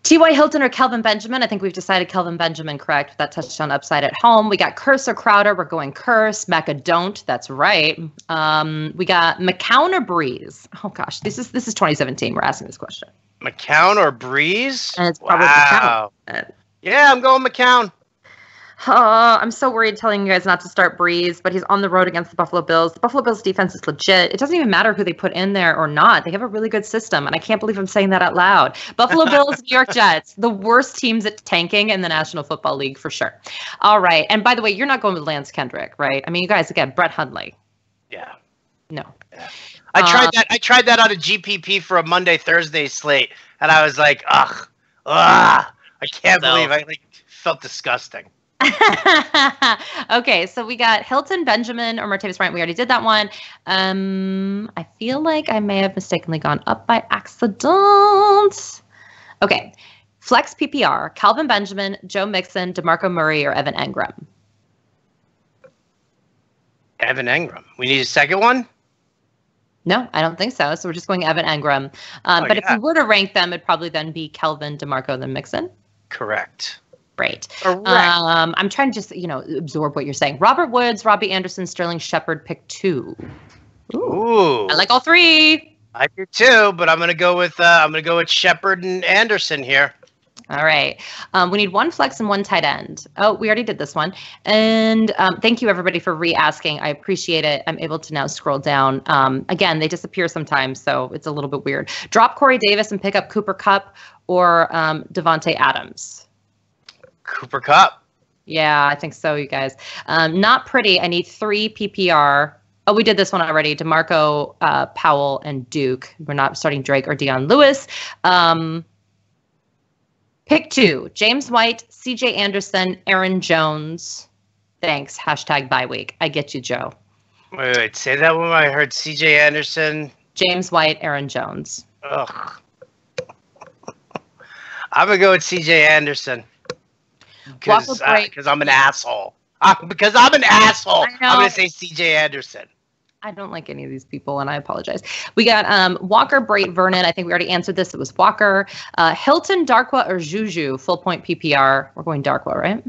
T.Y. Hilton or Kelvin Benjamin? I think we've decided Kelvin Benjamin, correct, with that touchdown upside at home. We got Curse or Crowder. We're going Curse. Mecca don't. That's right. We got McCown or Breeze? Oh, gosh. This is 2017. We're asking this question. McCown or Breeze? And it's probably McCown. Yeah, I'm going McCown. I'm so worried telling you guys not to start Breeze, but he's on the road against the Buffalo Bills. The Buffalo Bills defense is legit. It doesn't even matter who they put in there or not. They have a really good system, and I can't believe I'm saying that out loud. Buffalo Bills, New York Jets, the worst teams at tanking in the National Football League for sure. All right. And by the way, you're not going with Lance Kendrick, right? I mean, you guys, again, Brett Hundley. Yeah. No. Yeah. I tried that on a GPP for a Monday-Thursday slate, and I was like, ugh, I can't believe I felt disgusting. Okay, so we got Hilton, Benjamin, or Martavis Bryant. We already did that one. I feel like I may have mistakenly gone up by accident. Okay, flex PPR, Calvin Benjamin, Joe Mixon, DeMarco Murray, or Evan Engram. Evan Engram. We need a second one? No, I don't think so. So we're just going Evan Engram. But if we were to rank them, it'd probably then be Kelvin, DeMarco, then Mixon. Correct. Great. Correct. I'm trying to just, absorb what you're saying. Robert Woods, Robbie Anderson, Sterling Shepard, pick 2. Ooh. I like all 3. I do too, but I'm gonna go with Shepard and Anderson here. All right. We need 1 flex and 1 tight end. Oh, we already did this one. And thank you, everybody, for re-asking. I appreciate it. I'm able to now scroll down. Again, they disappear sometimes, so it's a little bit weird. Drop Corey Davis and pick up Cooper Kupp or Devontae Adams. Cooper Kupp. Yeah, I think so, you guys. Not pretty. I need 3 PPR. Oh, we did this one already. DeMarco, Powell, and Duke. We're not starting Drake or Dion Lewis. Pick 2, James White, CJ Anderson, Aaron Jones. Thanks. #bye week. I get you, Joe. Wait. Say that one. I heard CJ Anderson. James White, Aaron Jones. Ugh. I'm going to go with CJ Anderson. Because I'm an asshole. Because I'm an asshole. I'm going to say CJ Anderson. I don't like any of these people, and I apologize. We got Walker, Brait, Vernon. I think we already answered this. It was Walker. Hilton, Darkwa, or Juju, full point PPR. We're going Darkwa, right?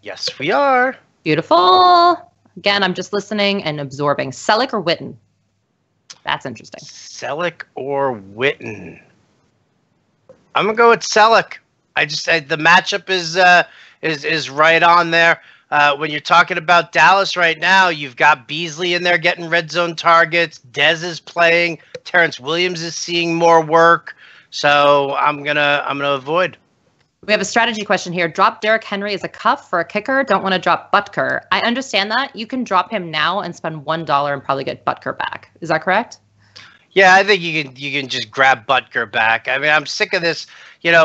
Yes, we are. Beautiful. Again, I'm just listening and absorbing. Selleck or Witten? That's interesting. Selleck or Witten? I'm going to go with Selleck. The matchup is right on there. When you're talking about Dallas right now, you've got Beasley in there getting red zone targets. Dez is playing. Terrence Williams is seeing more work. So I'm gonna avoid. We have a strategy question here. Drop Derrick Henry as a cuff for a kicker. Don't want to drop Butker. I understand that. You can drop him now and spend $1 and probably get Butker back. Is that correct? Yeah, I think you can just grab Butker back. I mean, I'm sick of this.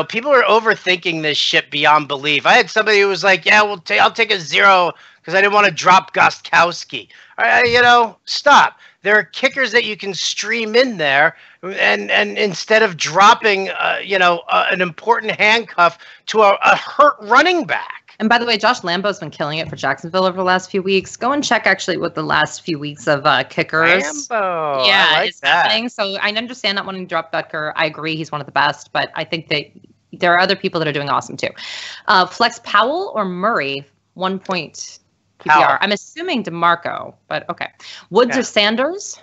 People are overthinking this shit beyond belief. I had somebody who was like, "Yeah, I'll take a 0 because I didn't want to drop Gostkowski." Stop. There are kickers that you can stream in there, and instead of dropping, an important handcuff to a hurt running back. And by the way, Josh Lambo's been killing it for Jacksonville over the last few weeks. Go and check actually what the last few weeks of kickers. Lambo. Yeah, I like it's that. happening. So I understand not wanting to drop Butker. I agree he's one of the best, but I think that there are other people that are doing awesome too. Flex Powell or Murray, 1 point PPR. Powell. I'm assuming DeMarco, but okay. Woods or Sanders?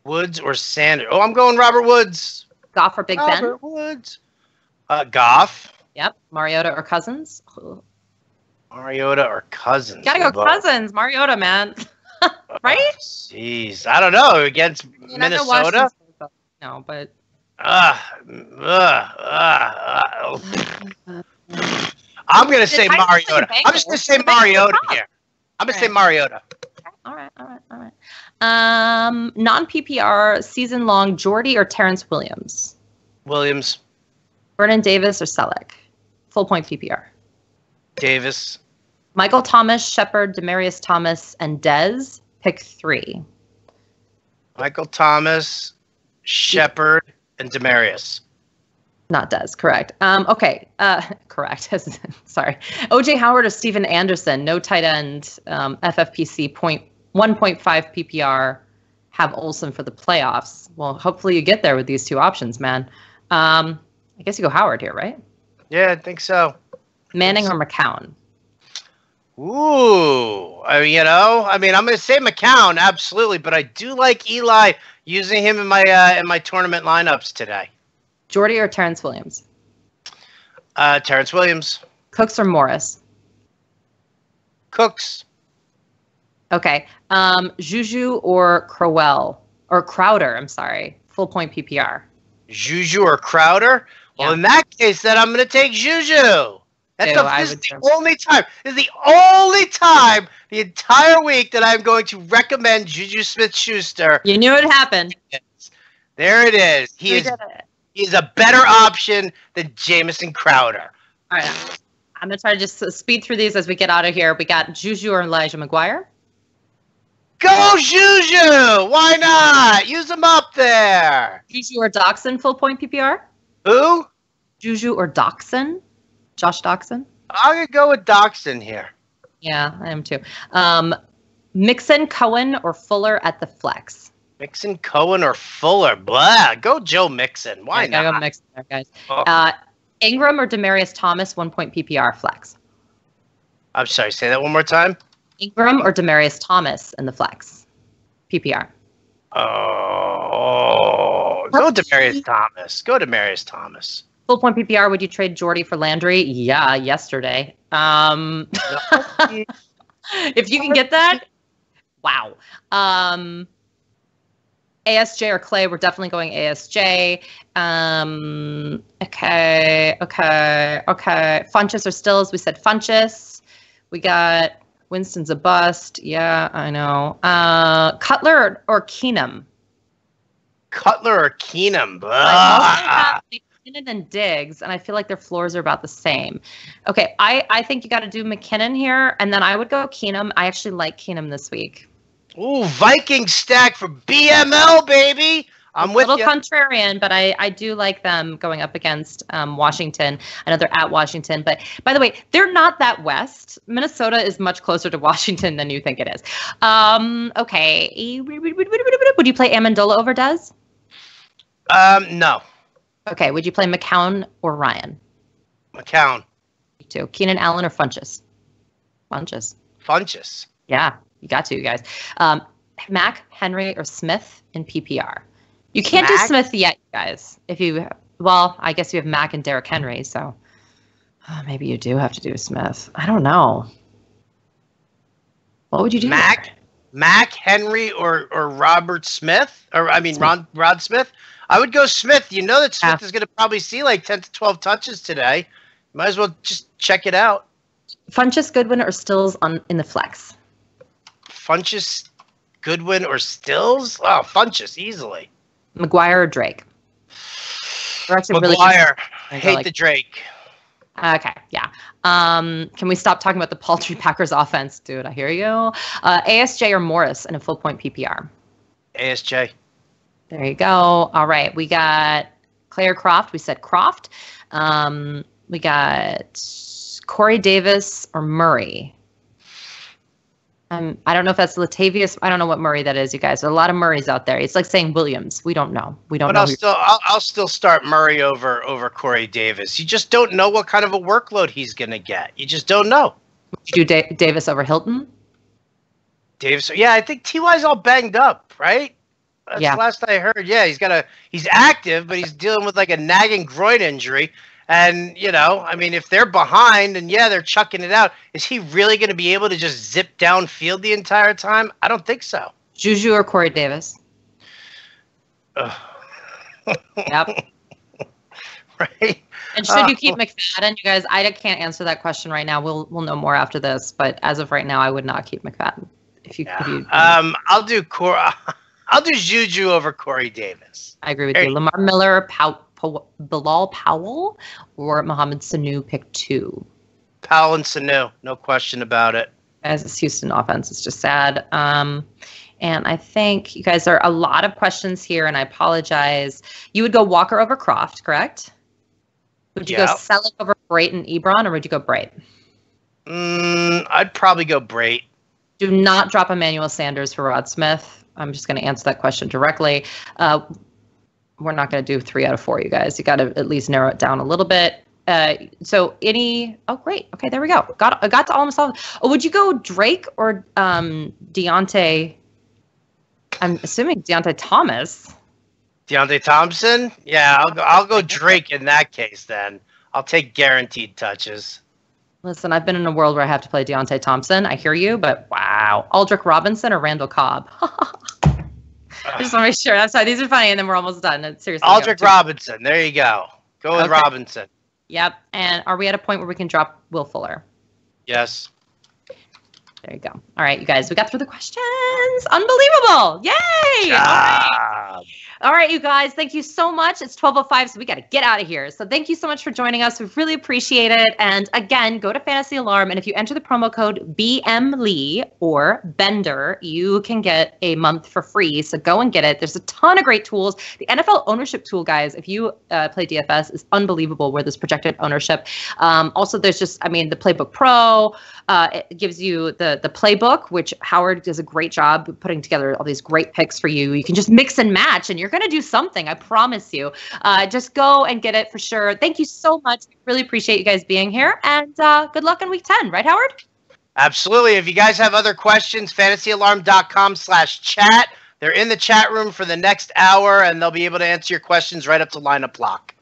Woods or Sanders? Oh, I'm going Robert Woods. Goff or Big Ben? Robert Woods. Goff. Yep. Mariota or Cousins? Mariota or Cousins? Gotta go Cousins. Mariota, man. Right? Jeez. I don't know. Against Minnesota? No, but... I'm going to say Mariota. I'm just going to say Mariota here. I'm going to say Mariota. All right. Non-PPR, season-long, Jordy or Terrence Williams? Williams. Vernon Davis or Selleck? Full point PPR. Davis. Michael Thomas, Shepard, Demaryius Thomas, and Dez. Pick 3. Michael Thomas, Shepard, and Demaryius. Not Dez, correct. Okay, correct. Sorry. OJ Howard or Steven Anderson, no tight end, FFPC 1.5 PPR, have Olsen for the playoffs. Well, hopefully you get there with these 2 options, man. I guess you go Howard here, right? Yeah, I think so. Manning or McCown? Ooh, I'm going to say McCown, absolutely, but I do like Eli using him in my tournament lineups today. Jordy or Terrence Williams? Terrence Williams. Cooks or Morris? Cooks. Okay. Juju or Crowder, I'm sorry. Full point PPR. Juju or Crowder? Well, in that case, then I'm going to take Juju. This is the only time. This is the only time the entire week that I'm going to recommend Juju Smith-Schuster. You knew it happened. There it is. He is a better option than Jamison Crowder. All right. I'm going to try to just speed through these as we get out of here. We got Juju or Elijah McGuire. Go Juju! Why not? Use him up there. Juju or Doxson, full point PPR? Who? Juju or Doxson? Josh Doxson? I'm going to go with Doxson here. Yeah, I am too. Mixon, Cohen, or Fuller at the flex? Mixon, Cohen, or Fuller? Blah. Go Joe Mixon. Why not? Gotta go Mixon there, guys. Ingram or Demaryius Thomas, 1 point PPR flex? I'm sorry, say that one more time. Ingram or Demaryius Thomas in the flex? PPR. Oh, go Demaryius Thomas. Go Demaryius Thomas. Full point PPR, would you trade Jordy for Landry? Yeah, yesterday. If you can get that, wow. ASJ or Clay, we're definitely going ASJ. Okay. Funchess or Stills, we said Funchess. We got Winston's a bust. Yeah, I know. Cutler or Keenum? Cutler or Keenum? McKinnon and Diggs, and I feel like their floors are about the same. Okay, I think you got to do McKinnon here, and then I would go Keenum. I actually like Keenum this week. Ooh, Viking stack for BML, baby. I'm with you. A little contrarian, but I do like them going up against Washington. I know they're at Washington, but by the way, they're not that west. Minnesota is much closer to Washington than you think it is. Okay. Would you play Amendola over Dez? No. Okay. Would you play McCown or Ryan? McCown. Me too. Keenan Allen or Funchess? Funchess. Funchess. Yeah, you got to, you guys. Mac, Henry, or Smith in PPR? You can't do Smith yet, you guys. Well, I guess you have Mac and Derrick Henry, so maybe you do have to do Smith. I don't know. What would you do? Mac, Henry, or Robert Smith? Rod Smith? I would go Smith. You know that Smith is going to probably see like 10 to 12 touches today. Might as well just check it out. Funchess, Goodwin, or Stills in the flex? Funchess, Goodwin, or Stills? Oh, Funchess, easily. McGuire or Drake? McGuire. I hate the Drake. Okay, yeah. Can we stop talking about the paltry Packers offense? Dude, I hear you. ASJ or Morris in a full point PPR? ASJ. There you go. All right, we got Clay or Croft. We said Croft. We got Corey Davis or Murray. I don't know if that's Latavius. I don't know what Murray that is, you guys. There are a lot of Murrays out there. It's like saying Williams. We don't know. But I'll still start Murray over Corey Davis. You just don't know what kind of a workload he's going to get. You just don't know. Would you do Davis over Hilton? Davis, yeah, I think T.Y.'s all banged up, right? That's the last I heard. Yeah, he's active, but he's dealing with like a nagging groin injury. And, if they're behind and, they're chucking it out, is he really going to be able to just zip downfield the entire time? I don't think so. Juju or Corey Davis? Yep. Right. And should you keep McFadden? You guys, I can't answer that question right now. We'll know more after this. But as of right now, I would not keep McFadden. I'll do Juju over Corey Davis. I agree with you. Lamar Miller, Bilal Powell, or Mohamed Sanu, pick 2. Powell and Sanu, no question about it. As this Houston offense is just sad. And I think you guys, there are a lot of questions here, and I apologize. You would go Walker over Croft, correct? Would you go Selleck over Brait and Ebron, or would you go Brait? I'd probably go Brait. Do not drop Emmanuel Sanders for Rod Smith. I'm just going to answer that question directly. We're not going to do 3 out of 4, you guys. You got to at least narrow it down a little bit. Oh, great. Okay, there we go. I got to almost all. Oh, would you go Drake or Deontay? I'm assuming Deontay Thomas. Deontay Thompson? Yeah, I'll go Drake in that case then. I'll take guaranteed touches. Listen, I've been in a world where I have to play Deontay Thompson. I hear you, but wow. Aldrick Robinson or Randall Cobb? I just want to make sure. I'm sorry. These are funny, and then we're almost done. Seriously. Aldrick Robinson. There you go. Go with Robinson. Yep. And are we at a point where we can drop Will Fuller? Yes. There you go. All right, you guys. We got through the questions. Unbelievable. Yay. All right, you guys. Thank you so much. It's 12:05, so we got to get out of here. So thank you so much for joining us. We really appreciate it. And again, go to Fantasy Alarm, and if you enter the promo code BMLEE or Bender, you can get a month for free. So go and get it. There's a ton of great tools. The NFL ownership tool, guys, if you play DFS, is unbelievable where there's projected ownership. Also, there's the Playbook Pro. It gives you the playbook, which Howard does a great job putting together all these great picks for you. You can just mix and match, and you're going to do something. I promise you. Just go and get it for sure. Thank you so much. Really appreciate you guys being here, and good luck in week 10. Right, Howard? Absolutely. If you guys have other questions, fantasyalarm.com/chat. They're in the chat room for the next hour, and they'll be able to answer your questions right up to lineup block.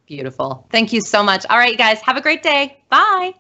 Beautiful. Thank you so much. All right, guys, have a great day. Bye.